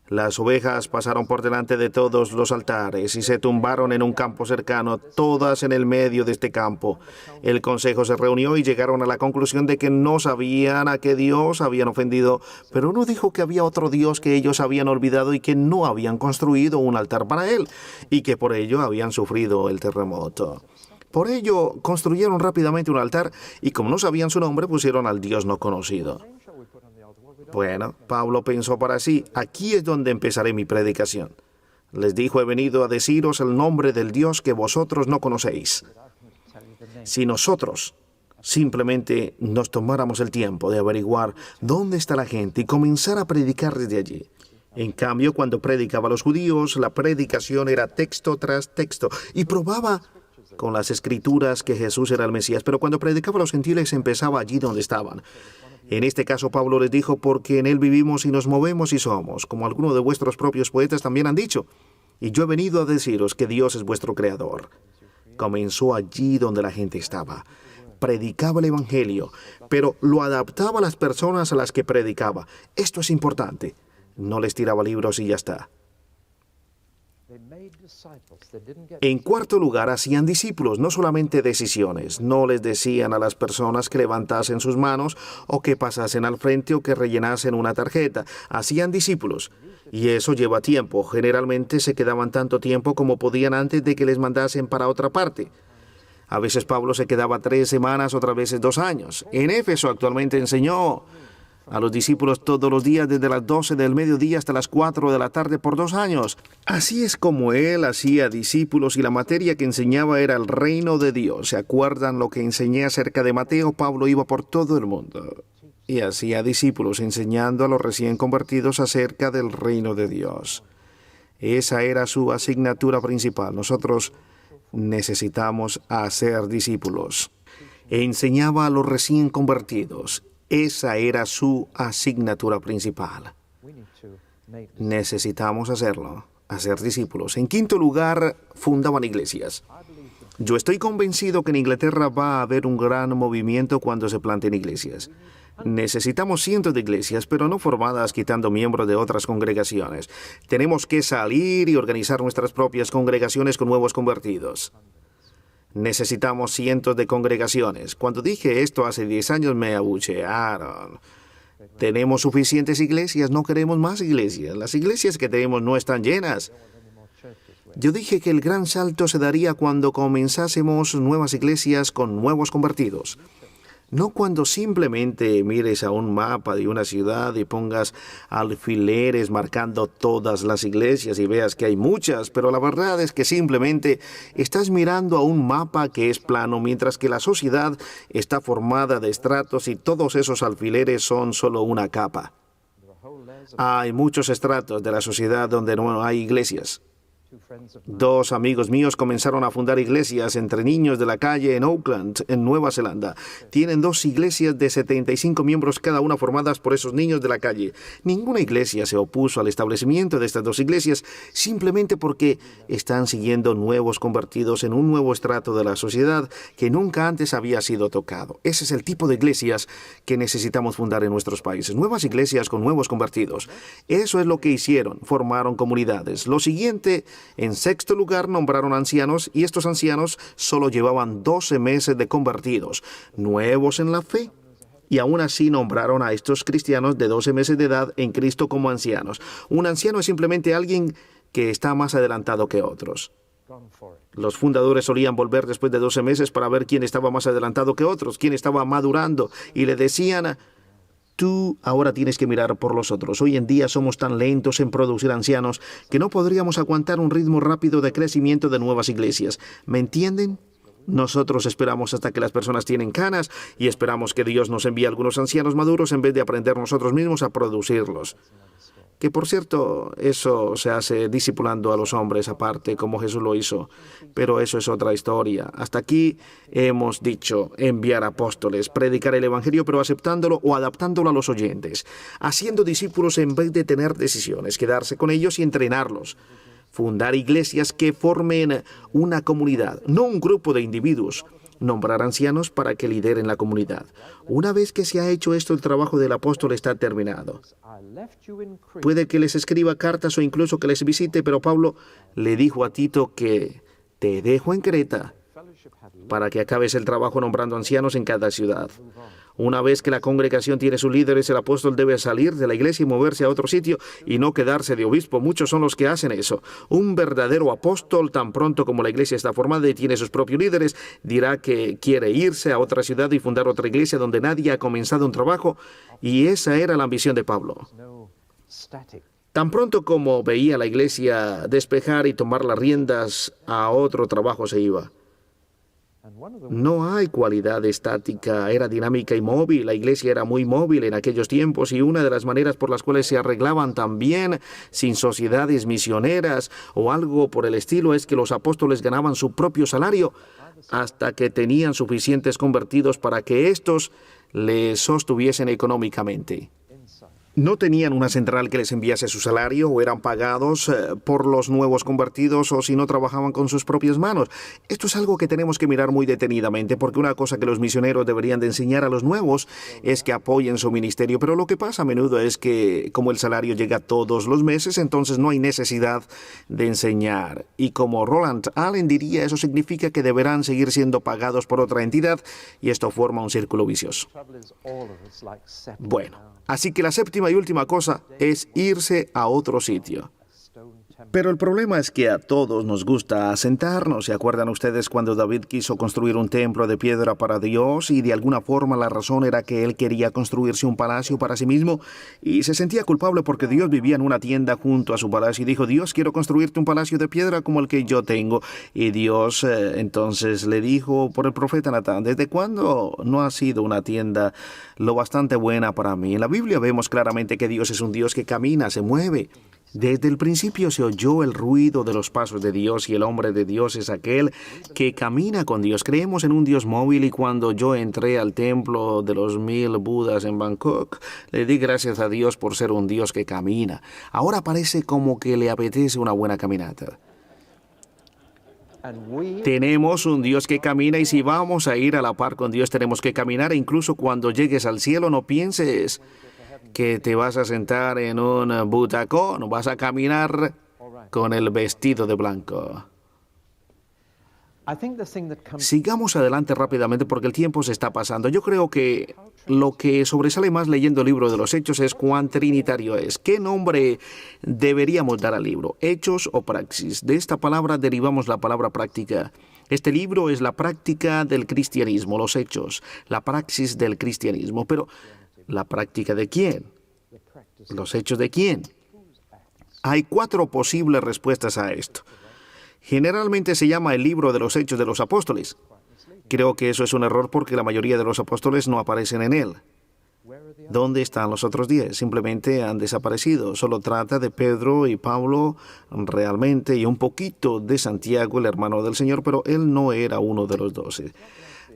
Las ovejas pasaron por delante de todos los altares y se tumbaron en un campo cercano, todas en el medio de este campo. El consejo se reunió y llegaron a la conclusión de que no sabían a qué Dios habían ofendido, pero uno dijo que había otro Dios que ellos habían olvidado y que no habían construido un altar para él, y que por ello habían sufrido el terremoto. Por ello construyeron rápidamente un altar y, como no sabían su nombre, pusieron al Dios no conocido. Bueno, Pablo pensó para sí: aquí es donde empezaré mi predicación. Les dijo: he venido a deciros el nombre del Dios que vosotros no conocéis. Si nosotros simplemente nos tomáramos el tiempo de averiguar dónde está la gente y comenzar a predicar desde allí. En cambio, cuando predicaba a los judíos, la predicación era texto tras texto y probaba con las escrituras que Jesús era el Mesías, pero cuando predicaba a los gentiles empezaba allí donde estaban. En este caso, Pablo les dijo: porque en él vivimos y nos movemos y somos, como algunos de vuestros propios poetas también han dicho. Y yo he venido a deciros que Dios es vuestro creador. Comenzó allí donde la gente estaba. Predicaba el Evangelio, pero lo adaptaba a las personas a las que predicaba. Esto es importante. No les tiraba libros y ya está. En cuarto lugar, hacían discípulos, no solamente decisiones. No les decían a las personas que levantasen sus manos o que pasasen al frente o que rellenasen una tarjeta. Hacían discípulos. Y eso lleva tiempo. Generalmente se quedaban tanto tiempo como podían antes de que les mandasen para otra parte. A veces Pablo se quedaba 3 semanas, otras veces 2 años. En Éfeso actualmente enseñó a los discípulos todos los días desde las 12 del mediodía hasta las 4 de la tarde por 2 años. Así es como él hacía discípulos, y la materia que enseñaba era el reino de Dios. ¿Se acuerdan lo que enseñé acerca de Mateo? Pablo iba por todo el mundo y hacía discípulos enseñando a los recién convertidos acerca del reino de Dios. Esa era su asignatura principal. Nosotros necesitamos hacer discípulos. Enseñaba a los recién convertidos. Esa era su asignatura principal. Necesitamos hacerlo, hacer discípulos. En quinto lugar, fundaban iglesias. Yo estoy convencido que en Inglaterra va a haber un gran movimiento cuando se planten iglesias. Necesitamos cientos de iglesias, pero no formadas quitando miembros de otras congregaciones. Tenemos que salir y organizar nuestras propias congregaciones con nuevos convertidos. Necesitamos cientos de congregaciones. Cuando dije esto hace 10 años me abuchearon. Tenemos suficientes iglesias, no queremos más iglesias. Las iglesias que tenemos no están llenas. Yo dije que el gran salto se daría cuando comenzásemos nuevas iglesias con nuevos convertidos. No cuando simplemente mires a un mapa de una ciudad y pongas alfileres marcando todas las iglesias y veas que hay muchas, pero la verdad es que simplemente estás mirando a un mapa que es plano, mientras que la sociedad está formada de estratos y todos esos alfileres son solo una capa. Hay muchos estratos de la sociedad donde no hay iglesias. Dos amigos míos comenzaron a fundar iglesias entre niños de la calle en Auckland, en Nueva Zelanda. Tienen 2 iglesias de 75 miembros cada una formadas por esos niños de la calle. Ninguna iglesia se opuso al establecimiento de estas 2 iglesias simplemente porque están siguiendo nuevos convertidos en un nuevo estrato de la sociedad que nunca antes había sido tocado. Ese es el tipo de iglesias que necesitamos fundar en nuestros países. Nuevas iglesias con nuevos convertidos. Eso es lo que hicieron. Formaron comunidades. Lo siguiente, en sexto lugar, nombraron ancianos, y estos ancianos solo llevaban 12 meses de convertidos, nuevos en la fe. Y aún así nombraron a estos cristianos de 12 meses de edad en Cristo como ancianos. Un anciano es simplemente alguien que está más adelantado que otros. Los fundadores solían volver después de 12 meses para ver quién estaba más adelantado que otros, quién estaba madurando, y le decían: tú ahora tienes que mirar por los otros. Hoy en día somos tan lentos en producir ancianos que no podríamos aguantar un ritmo rápido de crecimiento de nuevas iglesias. ¿Me entienden? Nosotros esperamos hasta que las personas tienen canas y esperamos que Dios nos envíe algunos ancianos maduros en vez de aprender nosotros mismos a producirlos. Que por cierto, eso se hace discipulando a los hombres aparte, como Jesús lo hizo. Pero eso es otra historia. Hasta aquí hemos dicho enviar apóstoles, predicar el evangelio, pero aceptándolo o adaptándolo a los oyentes. Haciendo discípulos en vez de tener decisiones, quedarse con ellos y entrenarlos. Fundar iglesias que formen una comunidad, no un grupo de individuos. Nombrar ancianos para que lideren la comunidad. Una vez que se ha hecho esto, el trabajo del apóstol está terminado. Puede que les escriba cartas o incluso que les visite, pero Pablo le dijo a Tito que te dejo en Creta para que acabes el trabajo nombrando ancianos en cada ciudad. Una vez que la congregación tiene sus líderes, el apóstol debe salir de la iglesia y moverse a otro sitio y no quedarse de obispo. Muchos son los que hacen eso. Un verdadero apóstol, tan pronto como la iglesia está formada y tiene sus propios líderes, dirá que quiere irse a otra ciudad y fundar otra iglesia donde nadie ha comenzado un trabajo. Y esa era la ambición de Pablo. Tan pronto como veía la iglesia despejar y tomar las riendas, a otro trabajo se iba. No hay cualidad estática, era dinámica y móvil. La iglesia era muy móvil en aquellos tiempos, y una de las maneras por las cuales se arreglaban también sin sociedades misioneras o algo por el estilo es que los apóstoles ganaban su propio salario hasta que tenían suficientes convertidos para que estos les sostuviesen económicamente. No tenían una central que les enviase su salario o eran pagados por los nuevos convertidos o si no trabajaban con sus propias manos. Esto es algo que tenemos que mirar muy detenidamente, porque una cosa que los misioneros deberían de enseñar a los nuevos es que apoyen su ministerio. Pero lo que pasa a menudo es que como el salario llega todos los meses, entonces no hay necesidad de enseñar. Y como Roland Allen diría, eso significa que deberán seguir siendo pagados por otra entidad y esto forma un círculo vicioso. Bueno, así que la séptima y última cosa es irse a otro sitio. Pero el problema es que a todos nos gusta asentarnos. ¿Se acuerdan ustedes cuando David quiso construir un templo de piedra para Dios y de alguna forma la razón era que él quería construirse un palacio para sí mismo y se sentía culpable porque Dios vivía en una tienda junto a su palacio y dijo: Dios, quiero construirte un palacio de piedra como el que yo tengo? Y Dios entonces le dijo por el profeta Natán: ¿desde cuándo no ha sido una tienda lo bastante buena para mí? En la Biblia vemos claramente que Dios es un Dios que camina, se mueve. Desde el principio se oyó el ruido de los pasos de Dios y el hombre de Dios es aquel que camina con Dios. Creemos en un Dios móvil y cuando yo entré al templo de los 1000 Budas en Bangkok, le di gracias a Dios por ser un Dios que camina. Ahora parece como que le apetece una buena caminata. Tenemos un Dios que camina y si vamos a ir a la par con Dios tenemos que caminar, e incluso cuando llegues al cielo no pienses que te vas a sentar en un butacón, vas a caminar con el vestido de blanco. Sigamos adelante rápidamente porque el tiempo se está pasando. Yo creo que lo que sobresale más leyendo el libro de los Hechos es cuán trinitario es. ¿Qué nombre deberíamos dar al libro? ¿Hechos o praxis? De esta palabra derivamos la palabra práctica. Este libro es la práctica del cristianismo, los hechos, la praxis del cristianismo. Pero ¿la práctica de quién? ¿Los hechos de quién? Hay 4 posibles respuestas a esto. Generalmente se llama el libro de los Hechos de los Apóstoles. Creo que eso es un error porque la mayoría de los apóstoles no aparecen en él. ¿Dónde están los otros 10? Simplemente han desaparecido. Solo trata de Pedro y Pablo realmente y un poquito de Santiago, el hermano del Señor, pero él no era uno de los 12.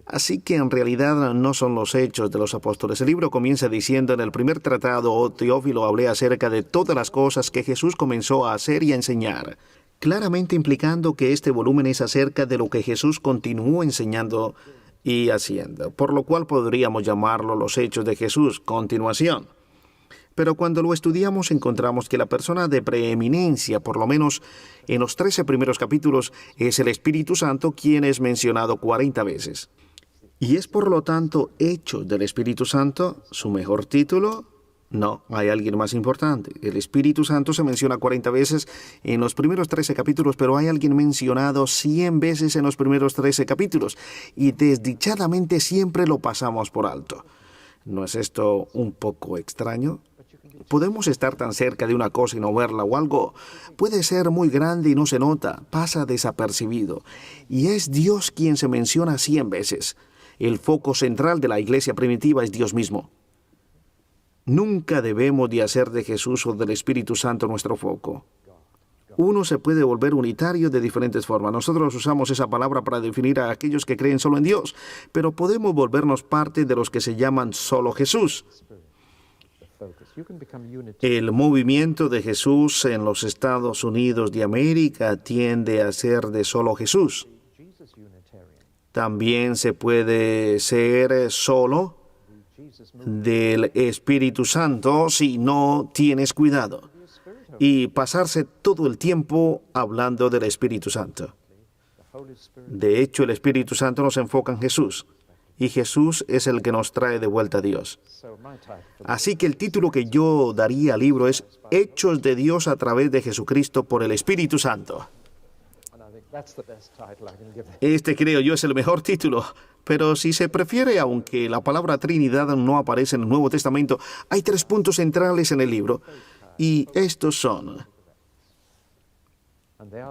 Así que en realidad no son los hechos de los apóstoles. El libro comienza diciendo: en el primer tratado, oh Teófilo, hablé acerca de todas las cosas que Jesús comenzó a hacer y a enseñar, claramente implicando que este volumen es acerca de lo que Jesús continuó enseñando y haciendo, por lo cual podríamos llamarlo los hechos de Jesús, continuación. Pero cuando lo estudiamos encontramos que la persona de preeminencia, por lo menos en los 13 primeros capítulos, es el Espíritu Santo, quien es mencionado 40 veces. ¿Y es por lo tanto Hechos del Espíritu Santo su mejor título? No, hay alguien más importante. El Espíritu Santo se menciona 40 veces en los primeros 13 capítulos, pero hay alguien mencionado 100 veces en los primeros 13 capítulos, y desdichadamente siempre lo pasamos por alto. ¿No es esto un poco extraño? Podemos estar tan cerca de una cosa y no verla, o algo puede ser muy grande y no se nota, pasa desapercibido. Y es Dios quien se menciona 100 veces. El foco central de la iglesia primitiva es Dios mismo. Nunca debemos de hacer de Jesús o del Espíritu Santo nuestro foco. Uno se puede volver unitario de diferentes formas. Nosotros usamos esa palabra para definir a aquellos que creen solo en Dios, pero podemos volvernos parte de los que se llaman solo Jesús. El movimiento de Jesús en los Estados Unidos de América tiende a ser de solo Jesús. También se puede ser solo del Espíritu Santo si no tienes cuidado, y pasarse todo el tiempo hablando del Espíritu Santo. De hecho, el Espíritu Santo nos enfoca en Jesús, y Jesús es el que nos trae de vuelta a Dios. Así que el título que yo daría al libro es Hechos de Dios a través de Jesucristo por el Espíritu Santo. Este, creo yo, es el mejor título. Pero si se prefiere, aunque la palabra Trinidad no aparece en el Nuevo Testamento, hay 3 puntos centrales en el libro. Y estos son: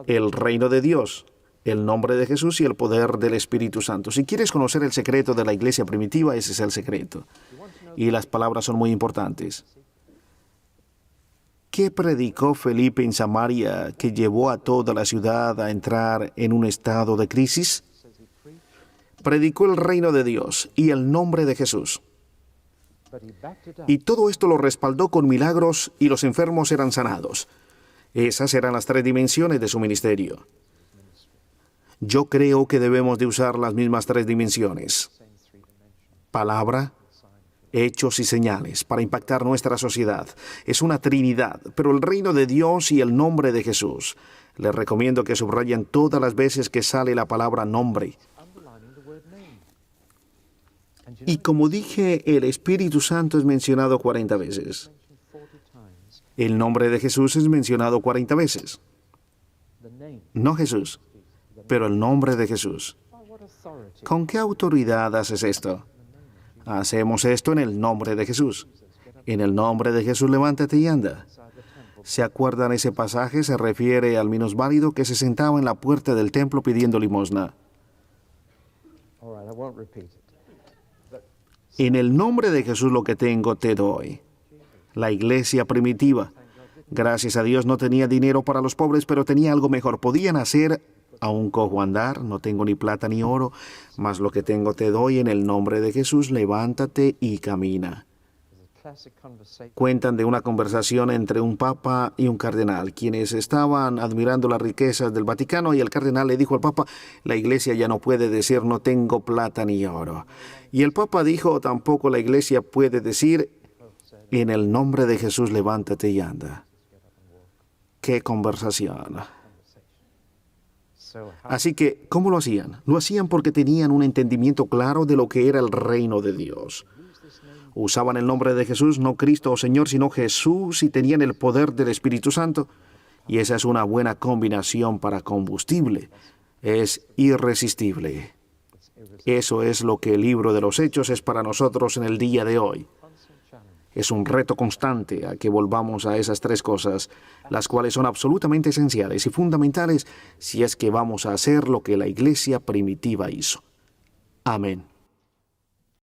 el reino de Dios, el nombre de Jesús y el poder del Espíritu Santo. Si quieres conocer el secreto de la iglesia primitiva, ese es el secreto. Y las palabras son muy importantes. ¿Qué predicó Felipe en Samaria que llevó a toda la ciudad a entrar en un estado de crisis? Predicó el reino de Dios y el nombre de Jesús. Y todo esto lo respaldó con milagros y los enfermos eran sanados. Esas eran las 3 dimensiones de su ministerio. Yo creo que debemos de usar las mismas 3 dimensiones: palabra, hechos y señales, para impactar nuestra sociedad. Es una trinidad, pero el reino de Dios y el nombre de Jesús. Les recomiendo que subrayen todas las veces que sale la palabra nombre. Y como dije, el Espíritu Santo es mencionado 40 veces. El nombre de Jesús es mencionado 40 veces. No Jesús, pero el nombre de Jesús. ¿Con qué autoridad haces esto? Hacemos esto en el nombre de Jesús. En el nombre de Jesús, levántate y anda. ¿Se acuerdan ese pasaje? Se refiere al minusválido que se sentaba en la puerta del templo pidiendo limosna. En el nombre de Jesús lo que tengo te doy. La iglesia primitiva, gracias a Dios, no tenía dinero para los pobres, pero tenía algo mejor. Podían hacer a un cojo andar. No tengo ni plata ni oro, mas lo que tengo te doy. En el nombre de Jesús, levántate y camina. Cuentan de una conversación entre un papa y un cardenal, quienes estaban admirando las riquezas del Vaticano, y el cardenal le dijo al papa: la iglesia ya no puede decir no tengo plata ni oro. Y el papa dijo: tampoco la iglesia puede decir en el nombre de Jesús levántate y anda. ¡Qué conversación! Así que, ¿cómo lo hacían? Lo hacían porque tenían un entendimiento claro de lo que era el reino de Dios. Usaban el nombre de Jesús, no Cristo o Señor, sino Jesús, y tenían el poder del Espíritu Santo. Y esa es una buena combinación para combustible. Es irresistible. Eso es lo que el libro de los Hechos es para nosotros en el día de hoy. Es un reto constante a que volvamos a esas 3 cosas, las cuales son absolutamente esenciales y fundamentales si es que vamos a hacer lo que la iglesia primitiva hizo. Amén.